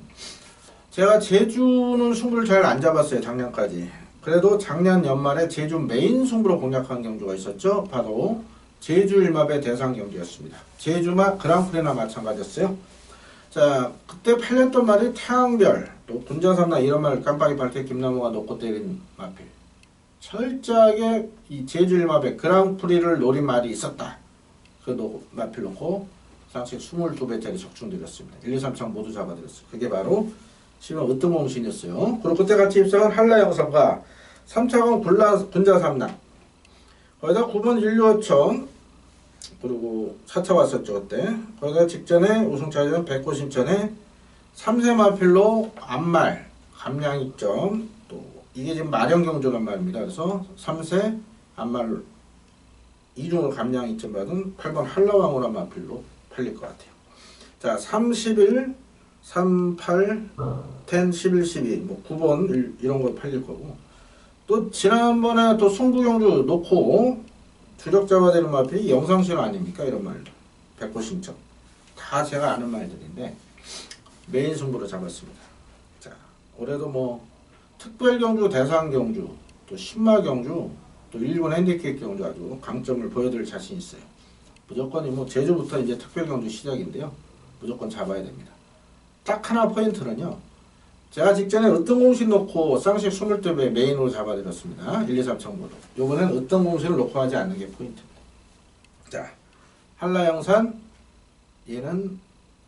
제가 제주는 승부를 잘 안 잡았어요. 작년까지. 그래도 작년 연말에 제주 메인 승부로 공략한 경주가 있었죠. 바로 제주 일마배 대상 경주였습니다. 제주마 그랑프리나 마찬가지였어요. 자, 그때 팔렸던 말이 태양별, 또 군자삼나 이런 말 깜빡이 발태 김나무가 놓고 때린 마필. 철저하게 이 제주 일마배 그랑프리를 노린 말이 있었다. 그 마필 놓고 상식 22배짜리 적중드렸습니다. 1, 2, 3장 모두 잡아드렸어요. 그게 바로 지금 으뜸공신이었어요. 그리고 그때 같이 입상한 한라영섭과 3차건 군자삼남 거기다 9번 인류어천 그리고 4차 왔었죠 그때. 거기다 직전에 우승차전 백고신천에 3세 마필로 암말 감량이점 또 이게 지금 마령경주란 말입니다. 그래서 3세 암말 2중을 감량이점 받은 8번 한라왕호란 마필로 팔릴 것 같아요. 자, 31 38, 10, 11, 12, 뭐 9번 이런 거 팔릴 거고 또 지난번에 또 승부경주 놓고 주력 잡아야 되는 마필이 영상신호 아닙니까? 이런 말들 백호신청 다 제가 아는 말들인데 메인 승부로 잡았습니다. 자, 올해도 뭐 특별경주, 대상경주, 또 신마경주, 또 일본 핸디캡 경주 아주 강점을 보여드릴 자신 있어요. 무조건 뭐 제주부터 이제 특별경주 시작인데요. 무조건 잡아야 됩니다. 딱 하나 포인트는요. 제가 직전에 으뜸공신 놓고 쌍식 22배 메인으로 잡아드렸습니다. 1, 2, 3청 모두. 요번엔 으뜸공신을 놓고 하지 않는 게 포인트입니다. 자, 한라영산 얘는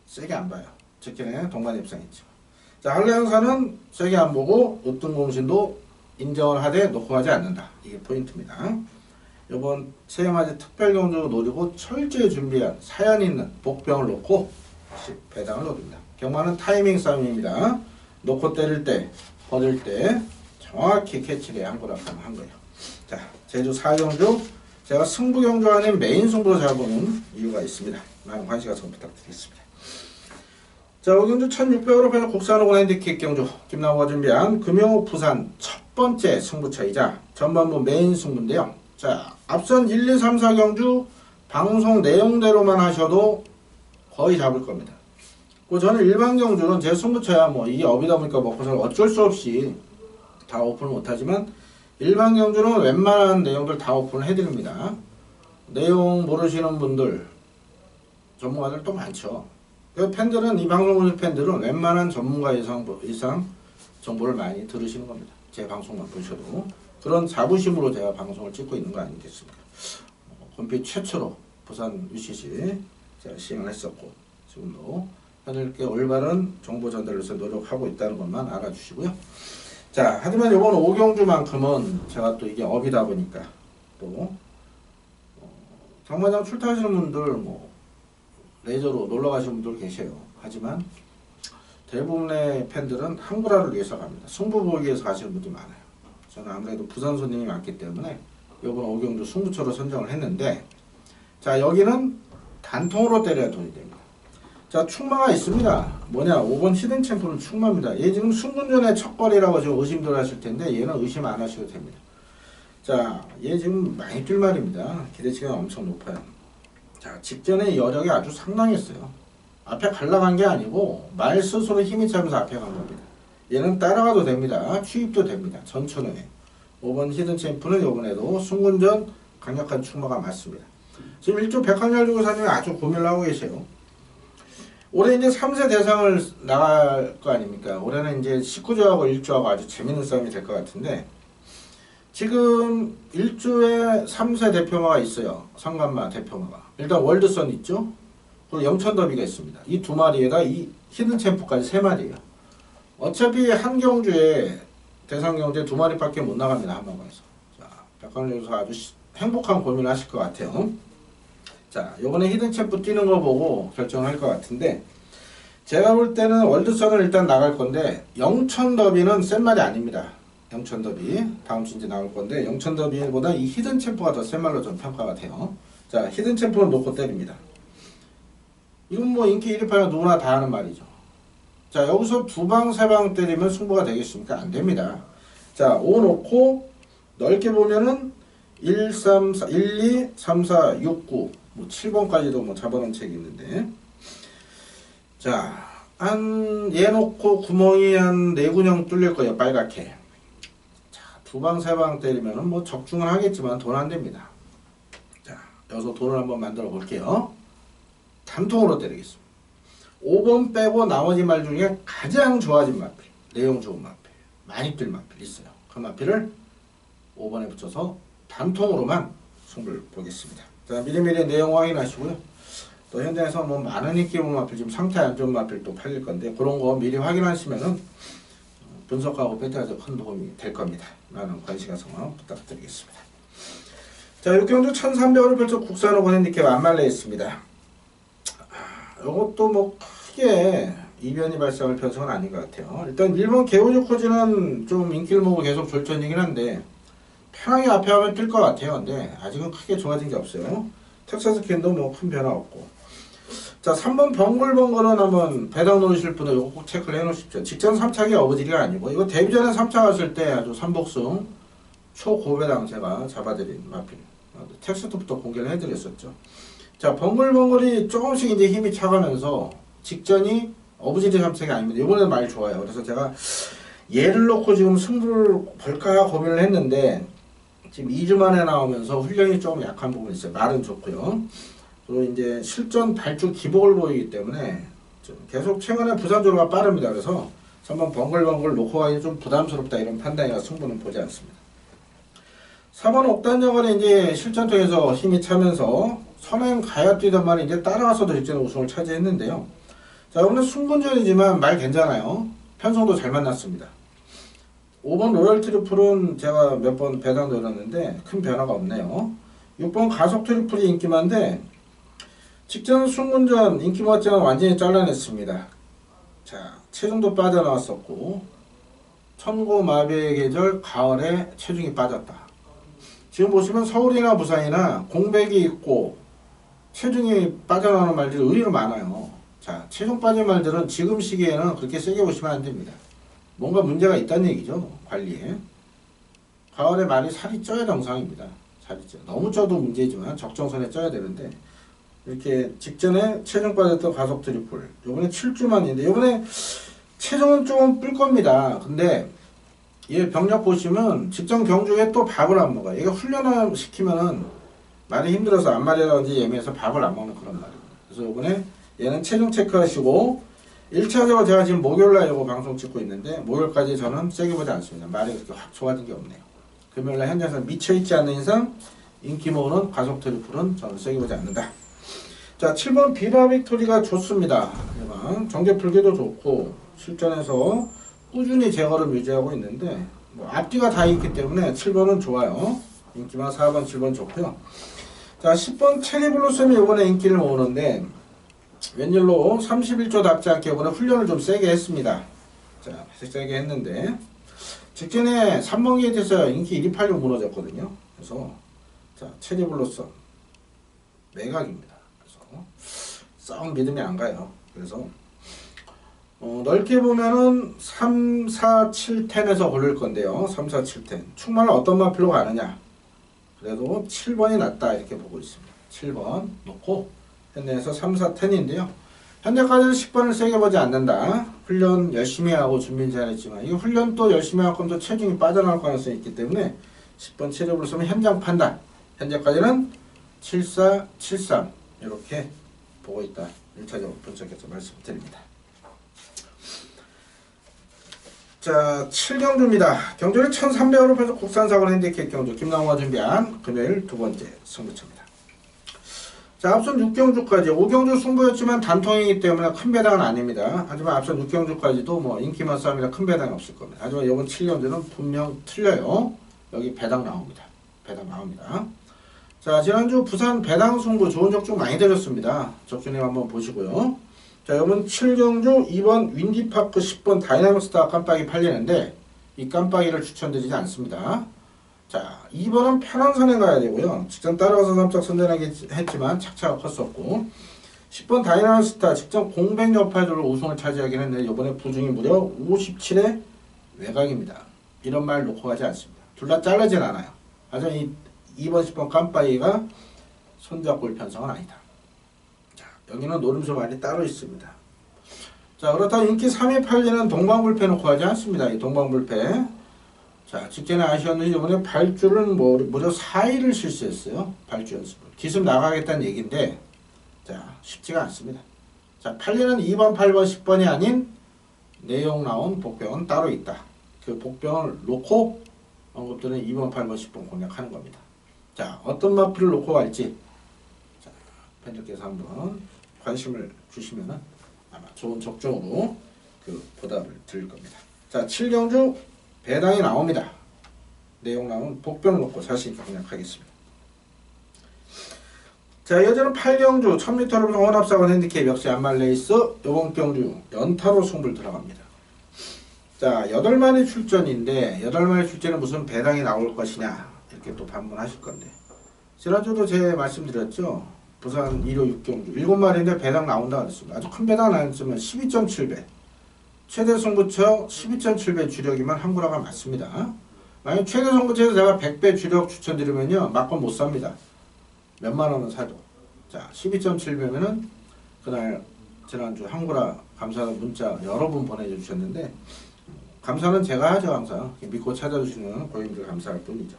세게 안 봐요. 직전에 동반 입상했죠. 자, 한라영산은 세게 안 보고 으뜸공신도 인정을 하되 놓고 하지 않는다. 이게 포인트입니다. 요번 새해맞이 특별경주 노리고 철저히 준비한 사연 있는 복병을 놓고 배당을 노립니다. 경마는 타이밍 싸움입니다. 놓고 때릴 때, 버릴 때 정확히 캐치를 한구락하면 한 거예요. 자, 제주 4경주 제가 승부 경주 아닌 메인 승부로 잡아보는 이유가 있습니다. 많은 관심 가서 부탁드리겠습니다. 자, 5경주 1600으로 배는 국산호권 핸디캡 경주 김나호가 준비한 금요 부산 첫 번째 승부처이자 전반부 메인 승부인데요. 자, 앞선 1, 2, 3, 4경주 방송 내용대로만 하셔도 거의 잡을 겁니다. 저는 일반 경주는 제 승부처야 뭐 이게 업이다 보니까 먹고서 어쩔 수 없이 다 오픈을 못하지만 일반 경주는 웬만한 내용들 다 오픈을 해드립니다. 내용 모르시는 분들, 전문가들 또 많죠. 팬들은, 이 방송 보는 팬들은 웬만한 전문가 이상 정보를 많이 들으시는 겁니다. 제 방송만 보셔도. 그런 자부심으로 제가 방송을 찍고 있는 거 아니겠습니까? 건피 최초로 부산 UCC 제가 시행을 했었고, 지금도 팬들께 올바른 정보 전달을 위해서 노력하고 있다는 것만 알아주시고요. 자, 하지만 이번 5경주만큼은 제가 또 이게 업이다 보니까 또 장마장 출타하시는 분들 뭐 레저로 놀러 가시는 분들 계세요. 하지만 대부분의 팬들은 한구라를 위해서 갑니다. 승부 보기 위해서 가시는 분들이 많아요. 저는 아무래도 부산 손님이 많기 때문에 이번 5경주 승부처로 선정을 했는데, 자, 여기는 단통으로 때려야 돈이 됩니다. 자, 충마가 있습니다. 뭐냐, 5번 히든 챔프는 충마입니다. 얘 지금 승군전의 첫걸이라고 지금 의심들 하실 텐데 얘는 의심 안 하셔도 됩니다. 자, 얘 지금 많이 뛸 말입니다. 기대치가 엄청 높아요. 자, 직전에 여력이 아주 상당했어요. 앞에 갈라간 게 아니고 말 스스로 힘이 차면서 앞에 간 겁니다. 얘는 따라가도 됩니다. 취입도 됩니다. 전천후에 5번 히든 챔프는 이번에도 승군전 강력한 충마가 맞습니다. 지금 1조 백한열 주고사님이 아주 고민을 하고 계세요. 올해 이제 3세 대상을 나갈 거 아닙니까? 올해는 이제 19조하고 1조하고 아주 재밌는 싸움이 될 것 같은데, 지금 1조에 3세 대표마가 있어요. 상간마 대표마가. 일단 월드선 있죠? 그리고 영천더비가 있습니다. 이 두 마리에다 이 히든 챔프까지 세 마리예요. 어차피 한 경주에 대상 경주에 두 마리밖에 못 나갑니다. 한 방에서. 자, 백관련에서 아주 행복한 고민을 하실 것 같아요. 자, 요번에 히든 챔프 뛰는 거 보고 결정을 할 것 같은데, 제가 볼 때는 월드선을 일단 나갈 건데, 영천더비는 센 말이 아닙니다. 영천더비 다음 주 이제 나올 건데, 영천더비보다 이 히든 챔프가 더 센 말로 좀 평가가 돼요. 자, 히든 챔프는 놓고 때립니다. 이건 뭐 인기 1위파가 누구나 다 하는 말이죠. 자, 여기서 두 방, 세 방 때리면 승부가 되겠습니까? 안 됩니다. 자, 5 놓고 넓게 보면은 1, 3, 4, 1, 2, 3, 4, 6, 9 뭐 7번까지도 뭐 잡아놓은 책이 있는데, 자, 얘 놓고 구멍이 한 4군형 뚫릴 거예요. 빨갛게. 자, 두 방, 세 방 때리면은 뭐 적중은 하겠지만 돈 안 됩니다. 자, 여기서 돈을 한번 만들어 볼게요. 단통으로 때리겠습니다. 5번 빼고 나머지 말 중에 가장 좋아진 마필, 내용 좋은 마필, 많이 뛸 마필 있어요. 그 마필을 5번에 붙여서 단통으로만 승부를 보겠습니다. 자, 미리미리 내용 확인하시고요. 또 현장에서 뭐 많은 인기 있는 마필, 지금 상태 안 좋은 마필 또 팔릴 건데, 그런 거 미리 확인하시면은 분석하고 배팅하기에 큰 도움이 될 겁니다. 많은 관심 가서 부탁드리겠습니다. 자, 6경주 1300원을 펼쳐 국산호권 핸디캡 안말레 있습니다. 이것도 뭐 크게 이변이 발생할 편성은 아닌 것 같아요. 일단 일본 개우주 코지는 좀 인기를 모으고 계속 졸전이긴 한데, 편하게 앞에 하면 뛸 것 같아요. 근데 아직은 크게 좋아진 게 없어요. 텍사스 캔도 뭐 큰 변화 없고. 자, 3번 벙글벙글은 한번 배당 놓으실 분은 이거 꼭 체크를 해 놓으십시오. 직전 3차기 어부지리가 아니고, 이거 데뷔 전에 3차 갔을 때 아주 삼복승 초고배당 제가 잡아드린 마필. 텍스트부터 공개를 해드렸었죠. 자, 벙글벙글이 조금씩 이제 힘이 차가면서 직전이 어부지리 3차기 아닙니다. 이번에는 많이 좋아요. 그래서 제가 얘를 놓고 지금 승부를 볼까 고민을 했는데, 지금 2주 만에 나오면서 훈련이 조금 약한 부분이 있어요. 말은 좋고요. 그리고 이제 실전 발주 기복을 보이기 때문에 좀 계속 최근에 부산조류가 빠릅니다. 그래서 3번 벙글벙글 놓고 가기 좀 부담스럽다, 이런 판단이라 승부는 보지 않습니다. 4번 옥단정원에 이제 실전 통해서 힘이 차면서 선행 가야 뛰던 말이 이제 따라가서도 직전에 우승을 차지했는데요. 자, 오늘 승분전이지만 말 괜찮아요. 편성도 잘 만났습니다. 5번 로열 트리플은 제가 몇 번 배당 노렸는데 큰 변화가 없네요. 6번 가속 트리플이 인기만데 직전 승분전 인기 모았지만 완전히 잘라냈습니다. 자, 체중도 빠져나왔었고 천고마비의 계절 가을에 체중이 빠졌다. 지금 보시면 서울이나 부산이나 공백이 있고 체중이 빠져나오는 말들이 의외로 많아요. 자, 체중 빠진 말들은 지금 시기에는 그렇게 세게 보시면 안 됩니다. 뭔가 문제가 있다는 얘기죠. 관리에. 가을에 많이 살이 쪄야 정상입니다. 살이 쪄. 너무 쪄도 문제지만 적정선에 쪄야 되는데 이렇게 직전에 체중 빠졌던 가속 트리플. 요번에 7주만인데 요번에 체중은 조금 뿔 겁니다. 근데 얘 병력 보시면 직전 경주에 또 밥을 안 먹어요. 얘가 훈련을 시키면은 많이 힘들어서 앞말이라든지 예매해서 밥을 안 먹는 그런 말이에요. 그래서 이번에 얘는 체중 체크하시고 1차적으로 제가 지금 목요일날 이거 방송 찍고 있는데 목요일까지 저는 세게 보지 않습니다. 말이 그렇게 확 좋아진 게 없네요. 금요일날 현장에서 미쳐있지 않는 이상 인기 모으는 가속 트리플은 저는 세게 보지 않는다. 자, 7번 비바 빅토리가 좋습니다. 정제 풀기도 좋고 실전에서 꾸준히 제거를 유지하고 있는데 뭐 앞뒤가 다 있기 때문에 7번은 좋아요. 인기만 4번, 7번 좋고요. 자, 10번 체리블루썸이 이번에 인기를 모으는데 웬일로 31조답지 않게 이번에 훈련을 좀 세게 했습니다. 자, 세게 했는데 직전에 3번 게이트에서 인기 1, 2, 8로 무너졌거든요. 그래서 자, 체리블루썸 매각입니다. 그래서 썩 믿음이 안 가요. 그래서 넓게 보면은 3, 4, 7, 10에서 고를 건데요. 3, 4, 7, 10. 충만을 어떤 마필로 가느냐. 그래도 7번이 낫다 이렇게 보고 있습니다. 7번 놓고 현대에서 3, 4, 10인데요. 현재까지는 10번을 세게 보지 않는다. 훈련 열심히 하고 준비는 잘했지만 이 훈련 또 열심히 할 거면 또 체중이 빠져나올 가능성이 있기 때문에 10번 체력을 쓰면 현장 판단. 현재까지는 7, 4, 7, 3 이렇게 보고 있다. 1차적으로 분석해서 말씀드립니다. 자, 7경주입니다. 경주를 1300으로 펴서 국산사고 핸디캡 경주 김나무가 준비한 금요일 두 번째 승부처입니다. 자, 앞선 6경주까지 5경주 승부였지만 단통이기 때문에 큰 배당은 아닙니다. 하지만 앞선 6경주까지도 뭐 인기만 싸움이라 큰 배당이 없을 겁니다. 하지만 이번 7경주는 분명 틀려요. 여기 배당 나옵니다. 배당 나옵니다. 자, 지난주 부산 배당 승부 좋은 적중 많이 드렸습니다. 적중님 한번 보시고요. 자, 이번 7경주 2번 윈디파크 10번 다이나믹스타 깜빡이 팔리는데 이 깜빡이를 추천드리지 않습니다. 자, 2번은 편한 선에 가야 되고요. 직전 따라가서 깜짝 선전하기 했지만 착차가 컸었고 10번 다이나믹스타 직전 공백 여파주로 우승을 차지하긴 했는데 이번에 부중이 무려 57의 외곽입니다. 이런 말 놓고 가지 않습니다. 둘 다 잘라진 않아요. 하지만 이 2번 10번 깜빡이가 손잡골 편성은 아니다. 여기는 노름수 말이 따로 있습니다. 자, 그렇다면 인기 3위 팔리는 동방불패 놓고 하지 않습니다. 이 동방불패. 자, 직전에 아시았는지 이번에 발주를 무려 4일을 실시했어요. 발주 연습을. 기습 나가겠다는 얘기인데, 자, 쉽지가 않습니다. 자, 팔리는 2번, 8번, 10번이 아닌 내용 나온 복병은 따로 있다. 그 복병을 놓고 언급들은 2번, 8번, 10번 공략하는 겁니다. 자, 어떤 마필을 놓고 갈지. 자, 팬들께서 한번 관심을 주시면은 아마 좋은 적중으로 그 보답을 드릴 겁니다. 자, 7경주 배당이 나옵니다. 내용 나온 복병을 놓고 자신 있게 공략하겠습니다. 자, 여전은 8경주 1000m로 혼합사고 핸디캡 역시 안말레이스 요번 경주 연타로 승부를 들어갑니다. 자, 8마리 출전인데 8마리 출전에 무슨 배당이 나올 것이냐 이렇게 또 반문하실 건데 지난주도 제가 말씀드렸죠. 부산 1호 6경주 7마리인데 배당 나온다 그랬습니다. 아주 큰 배당 나왔으면 12.7배 최대 승부처 12.7배 주력이면 한구라가 맞습니다. 만약 최대 승부처에서 제가 100배 주력 추천드리면요 막건 못 삽니다. 몇만원은 사도. 자, 12.7배면은 그날 지난주 한구라 감사하는 문자 여러 분 보내주셨는데 감사는 제가 하죠. 항상 믿고 찾아주시는 고객님들 감사할 뿐이죠.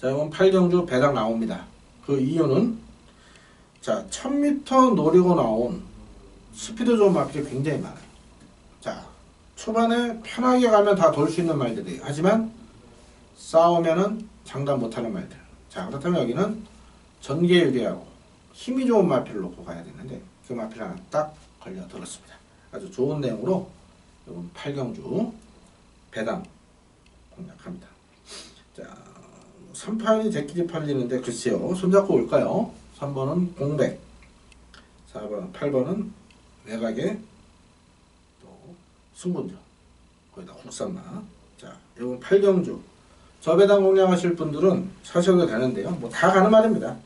자, 이번 8경주 배당 나옵니다. 그 이유는 자, 1000m 노리고 나온 스피드 좋은 마필이 굉장히 많아요. 자, 초반에 편하게 가면 다 돌 수 있는 말들이에요. 하지만 싸우면은 장담 못하는 말들. 자, 그렇다면 여기는 전개 유리하고 힘이 좋은 마필을 놓고 가야 되는데 그 마필 하나 딱 걸려 들었습니다. 아주 좋은 내용으로 이번 8경주 배당 공략합니다. 자, 3판이 제끼리 팔리는데 글쎄요. 손잡고 올까요? 3번은 공백, 4번, 8번은 외곽에 승분전. 거기다 국산마. 자, 이건 8경주. 저배당 공략하실 분들은 사셔도 되는데요. 뭐 다 가는 말입니다.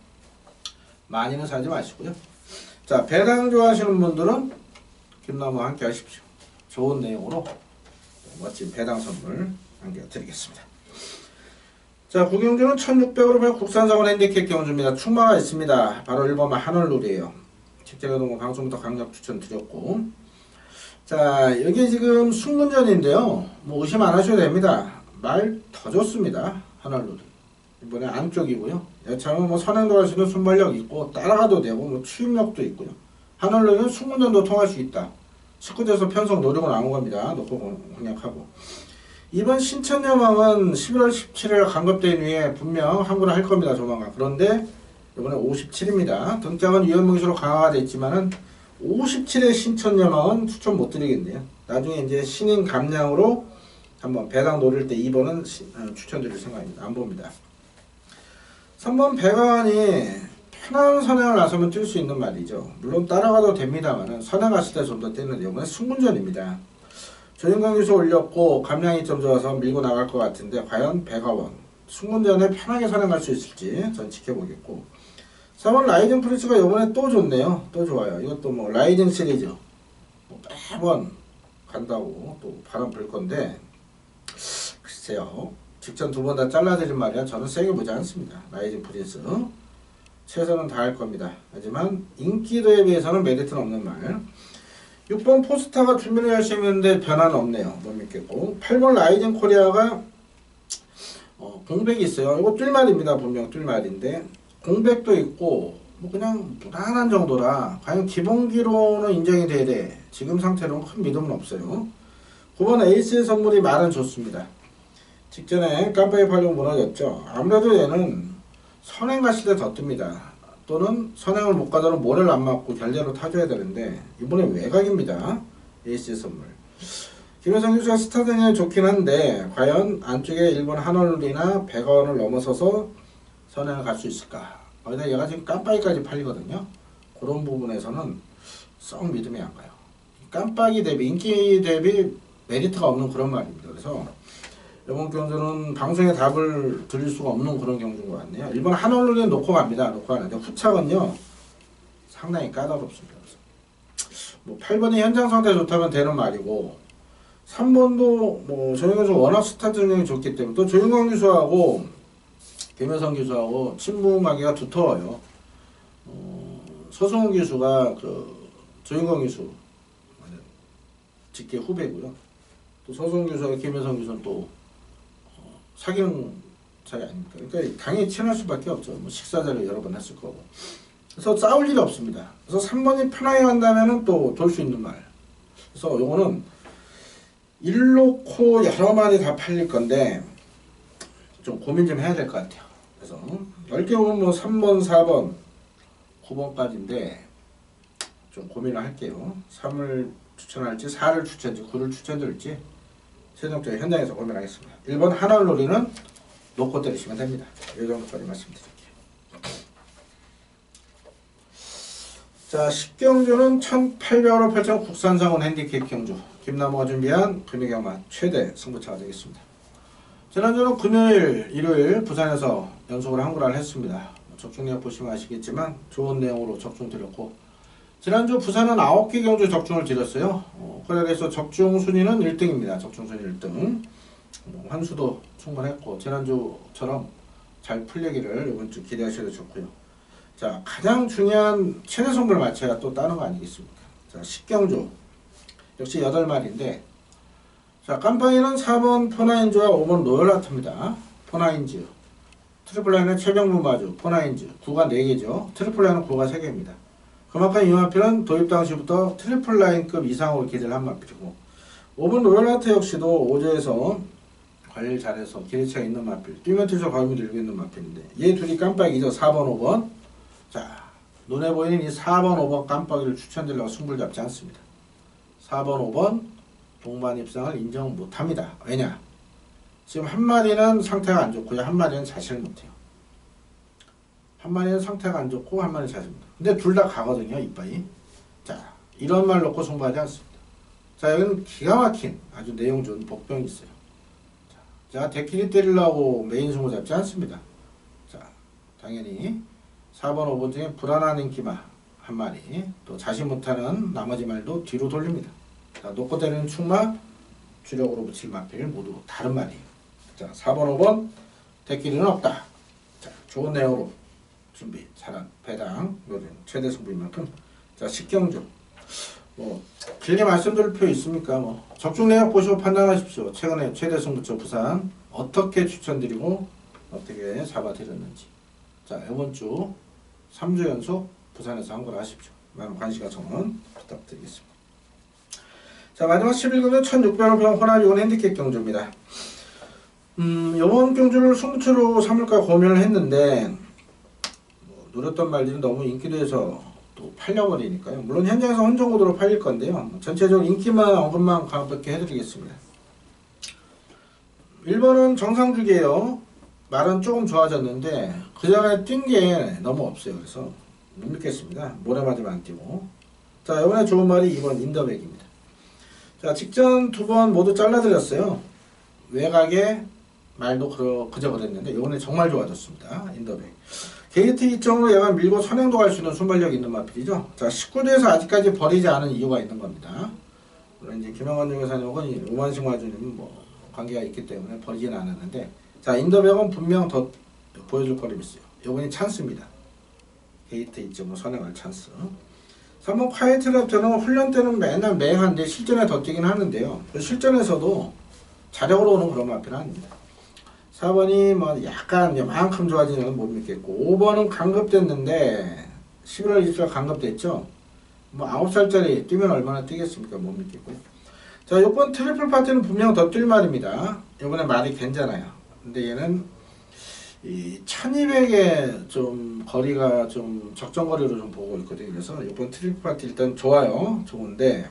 많이는 사지 마시고요. 자, 배당 좋아하시는 분들은 김나무와 함께 하십시오. 좋은 내용으로 멋진 배당 선물 안겨드리겠습니다. 자, 구경주는 1600으로 국산사원 핸디캡 경주입니다. 충마가 있습니다. 바로 1번만 한월룰이에요. 직제가동 방송부터 강력 추천드렸고, 자, 여기 지금 승문전인데요. 뭐 의심 안 하셔도 됩니다. 말 더 좋습니다. 한월룰이. 이번에 안쪽이고요. 여차하면 뭐 선행도 할 수 있는 순발력 있고 따라가도 되고 뭐 추임력도 있고요. 한월룰은 승문전도 통할 수 있다. 19대에서 편성 노리고 나온 겁니다. 놓고 공략하고. 이번 신천여망은 11월 17일 강급대인 위에 분명 항구를 할 겁니다. 조만간. 그런데 이번에 57입니다. 등장은 위험명시로 강화가 됐지만은 57의 신천여망은 추천 못 드리겠네요. 나중에 이제 신인 감량으로 한번 배당 노릴 때 2번은 추천드릴 생각입니다. 안 봅니다. 3번 배가관이 편한 선행을 나서면 뛸 수 있는 말이죠. 물론 따라가도 됩니다만은 선행 갔을 때 좀 더 뛰는데 이번에 승문전입니다. 조인광 기수 올렸고 감량이 좀 좋아서 밀고 나갈 것 같은데 과연 배가원 승문전에 편하게 선행할 수 있을지 전 지켜보겠고, 3번 라이징 프리츠가 이번에 또 좋네요. 또 좋아요. 이것도 뭐 라이징 시리즈 뭐 매번 간다고 또 바람 불 건데 글쎄요. 직전 2번 다 잘라드린 말이야. 저는 세게 보지 않습니다. 라이징 프리츠 최선은 다할 겁니다. 하지만 인기도에 비해서는 메리트는 없는 말. 6번 포스타가 준비를 열심히 했는데 변화는 없네요. 못 믿겠고. 8번 라이징 코리아가 공백이 있어요. 이거 뛸말입니다. 분명 뛸말인데 공백도 있고 뭐 그냥 무난한 정도라 과연 기본기로는 인정이 돼야 돼. 지금 상태로는 큰 믿음은 없어요. 9번 에이스의 선물이 말은 좋습니다. 직전에 깜빡이 팔려고 무너졌죠. 아무래도 얘는 선행 갔을 때 더 뜹니다. 또는 선행을 못 가도록 모래를 안 맞고 결대로 타줘야 되는데 이번에 외곽입니다. 에이스의 선물. 김효성 교수가 스타트는 좋긴 한데 과연 안쪽에 일본 한월이나 백원을 넘어서서 선행을 갈 수 있을까? 거기다 얘가 지금 깜빡이까지 팔리거든요. 그런 부분에서는 썩 믿음이 안 가요. 깜빡이 대비 인기 대비 메리트가 없는 그런 말입니다. 그래서 이번 경주는 방송에 답을 드릴 수가 없는 그런 경주인 것 같네요. 일본 한올루는 놓고 갑니다. 놓고 가는데 후착은요 상당히 까다롭습니다. 뭐 8번이 현장 상태 좋다면 되는 말이고 3번도 뭐 조영관 교수 워낙 스타트 능력이 좋기 때문에 또 조영관 교수하고 김효성 교수하고 친분관계가 두터워요. 서승훈 교수가 그 조영관 교수 직계 후배고요. 또 서승훈 교수와 김효성 교수는 또 사귀는 사이 아닙니까? 그러니까 당연히 친할 수밖에 없죠. 뭐 식사자를 여러 번 했을 거고. 그래서 싸울 일이 없습니다. 그래서 3번이 편하게 간다면은 또 돌 수 있는 말. 그래서 요거는 일 놓고 여러 마리 다 팔릴 건데 좀 고민 좀 해야 될 것 같아요. 그래서 10개 보면 뭐 3번, 4번, 9번까지인데 좀 고민을 할게요. 3을 추천할지 4를 추천할지 9를 추천드릴지 최종적인 현장에서 고민하겠습니다. 1번 하나놀이는 놓고 때리시면 됩니다. 이 정도까지 말씀드릴게요. 자, 10경주는 1800으로 펼쳐진 국산상원 핸디캡 경주. 김나무가 준비한 금액야마 최대 승부차가 되겠습니다. 지난주는 금요일, 일요일 부산에서 연속으로 한구라를 했습니다. 적중력 보시면 아시겠지만 좋은 내용으로 적중 드렸고, 지난주 부산은 9개 경주 적중을 드렸어요. 그래서 적중 순위는 1등입니다. 적중 순위 1등. 환수도 충분했고 지난주처럼 잘 풀리기를 이번 주 기대하셔도 좋고요. 자, 가장 중요한 최대 승부를 맞춰야 또 따는 거 아니겠습니까? 자, 10경주 역시 8마리인데, 자, 깜빡이는 4번 포나인즈와 5번 로열하트입니다. 포나인즈 트리플라인은 최병문 마주 포나인즈 9가 4개죠. 트리플라인은 9가 3개입니다. 그만큼 이 마필은 도입 당시부터 트리플라인급 이상으로 기대를 한 마필이고, 5번 로열하트 역시도 5조에서 관리를 잘해서 기대치가 있는 마필, 뛰면 뛰서 과음이 들고 있는 마필인데 얘 둘이 깜빡이죠. 4번 5번. 자, 눈에 보이는 이 4번 5번 깜빡이를 추천드리려고 승부를 잡지 않습니다. 4번 5번 동반 입상을 인정 못합니다. 왜냐? 지금 한 마리는 상태가 안 좋고요, 한 마리는 자신을 못해요. 한 마리는 상태가 안 좋고 한 마리는 자신 못해요. 근데 둘 다 가거든요, 이빨이. 자, 이런 말 놓고 승부하지 않습니다. 자, 여기는 기가 막힌 아주 내용 좋은 복병이 있어요. 자, 대끼리 때리려고 메인 승부 잡지 않습니다. 자, 당연히 4번, 5번 중에 불안한 인기마 한 마리, 또 자신 못하는 나머지 말도 뒤로 돌립니다. 자, 놓고 때리는 축마, 주력으로 붙일 마필 모두 다른 말이에요. 자, 4번, 5번 대끼리는 없다. 자, 좋은 내용으로 준비 잘한 배당, 요즘 최대 승부인 만큼. 자, 식경주 뭐 길게 말씀드릴 필요 있습니까? 뭐 적중 내역 보시고 판단하십시오. 최근에 최대 승부처 부산 어떻게 추천드리고 어떻게 잡아드렸는지. 자, 이번 주 3주 연속 부산에서 한걸 하십시오. 많은 관심과 정원 부탁드리겠습니다. 자, 마지막 11경주 1600원 호날리온 핸디캡 경주입니다. 이번 경주를 승부처로 삼을까 고민을 했는데 뭐 노렸던 말들이 너무 인기도 해서 또 팔려버리니까요. 물론 현장에서 혼종구도로 팔릴 건데요. 전체적으로 인기만 언급만 가볍게 해드리겠습니다. 1번은 정상주기예요. 말은 조금 좋아졌는데 그 전에 뛴 게 너무 없어요. 그래서 못 믿겠습니다. 모래 맞으면 안 뛰고. 자, 이번에 좋은 말이 2번 인더백입니다. 자, 직전 2번 모두 잘라드렸어요. 외곽에 말도 그저 그랬는데 이번에 정말 좋아졌습니다. 인더백. 게이트 2점으로 약간 밀고 선행도 갈 수 있는 순발력 있는 마필이죠. 자, 19대에서 아직까지 버리지 않은 이유가 있는 겁니다. 물론 이제 김영환 중개사님 혹은 오만식 마주님은 뭐 관계가 있기 때문에 버리지는 않았는데, 자, 인더백은 분명 더 보여줄 거림이 있어요. 이번이 찬스입니다. 게이트 2점으로 선행할 찬스. 3번 콰이트랩터는 훈련 때는 맨날 맹한데 실전에 더 뛰긴 하는데요. 실전에서도 자력으로 오는 그런 마필은 아닙니다. 4번이 뭐 약간 이만큼 좋아지는 건 못 믿겠고, 5번은 강급됐는데 11월 24일 강급됐죠. 뭐 9살짜리 뛰면 얼마나 뛰겠습니까? 못 믿겠고요. 자, 6번 트리플 파티는 분명 더 뛸 말입니다. 이번에 말이 괜찮아요. 근데 얘는 이 1200에 좀 거리가 좀 적정거리로 좀 보고 있거든요. 그래서 6번 트리플 파티 일단 좋아요. 좋은데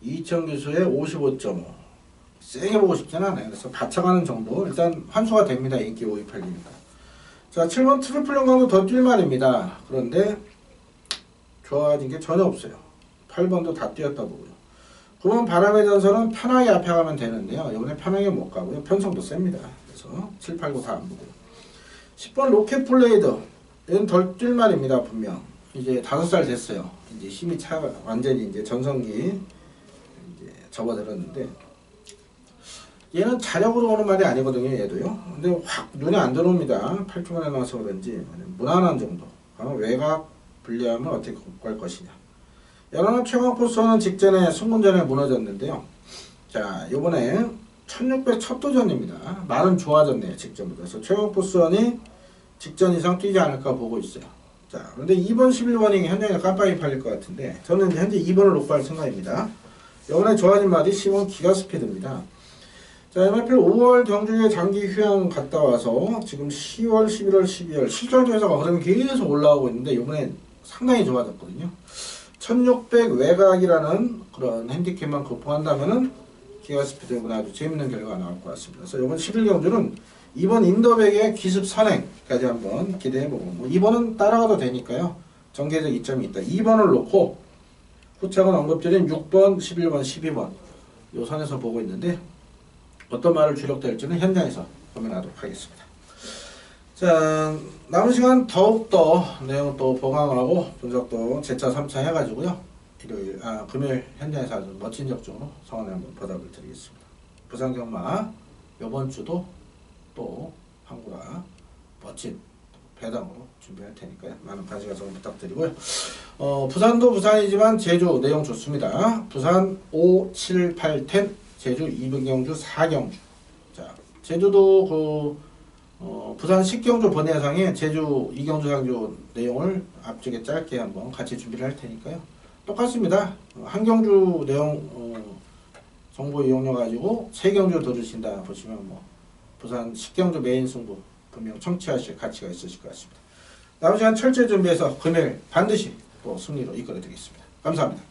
2000기수에 55.5 세게 보고 싶지는 않아요. 그래서 받쳐가는 정도 일단 환수가 됩니다. 인기 5, 2, 8이니까. 자, 7번 트리플 영광도 더 뛸 말입니다. 그런데 좋아진 게 전혀 없어요. 8번도 다 뛰었다 보고요. 9번 바람의 전설은 편하게 앞에 가면 되는데요. 이번에 편하게 못 가고요. 편성도 셉니다. 그래서 7, 8, 9 다 안 보고요. 10번 로켓 블레이드. 얘는 덜 뛸 말입니다. 분명. 이제 5살 됐어요. 이제 힘이 완전히 이제 전성기 이제 접어들었는데, 얘는 자력으로 오는 말이 아니거든요. 얘도요. 근데 확 눈에 안 들어옵니다. 8초만에 나와서 그런지 무난한 정도. 외곽 분리하면 어떻게 갈 것이냐. 여러분 최강 포스는 직전에 승문전에 무너졌는데요. 자, 요번에 1600 첫 도전입니다. 말은 좋아졌네요. 직전보다. 그래서 최강 포스원이 직전 이상 뛰지 않을까 보고 있어요. 자, 그런데 2번 11번이 현장에 깜빡이 팔릴 것 같은데 저는 현재 2번을 놓고 할 생각입니다. 요번에 좋아진 말이 10번 기가 스피드입니다. 자, MFL 5월 경주에 장기 휴양 갔다 와서 지금 10월, 11월, 12월 실전조에서가 그러면 계속 올라오고 있는데 이번에 상당히 좋아졌거든요. 1600 외곽이라는 그런 핸디캡만 극복한다면은 기가스피드보다 아주 재밌는 결과가 나올 것 같습니다. 그래서 이번 11경주는 이번 인더백의 기습 선행까지 한번 기대해보고, 뭐 2번은 따라가도 되니까요. 전개적 이점이 있다. 2번을 놓고 후차건 언급드린 6번, 11번, 12번 요 선에서 보고 있는데 어떤 말을 주력될지는 현장에서 고민하도록 하겠습니다. 자, 남은 시간 더욱더 내용 또 보강하고 분석도 제차 3차 해가지고요. 금요일 현장에서 아주 멋진 적중으로 성원에 한번 보답을 드리겠습니다. 부산 경마 이번 주도 또 한구라 멋진 배당으로 준비할 테니까요. 많은 관심과 정보 부탁드리고요. 부산도 부산이지만 제주 내용 좋습니다. 부산 5, 7, 8, 10 제주 2분경주 4경주. 자, 제주도 부산 10경주 번외상에 제주 2경주 상주 내용을 앞쪽에 짧게 한번 같이 준비를 할 테니까요. 똑같습니다. 한 경주 내용 정보 이용료 가지고 3경주 들으신다 보시면 뭐 부산 10경주 메인 승부 분명 청취하실 가치가 있으실 것 같습니다. 남은 시간 철저히 준비해서 금요일 반드시 또 승리로 이끌어 드리겠습니다. 감사합니다.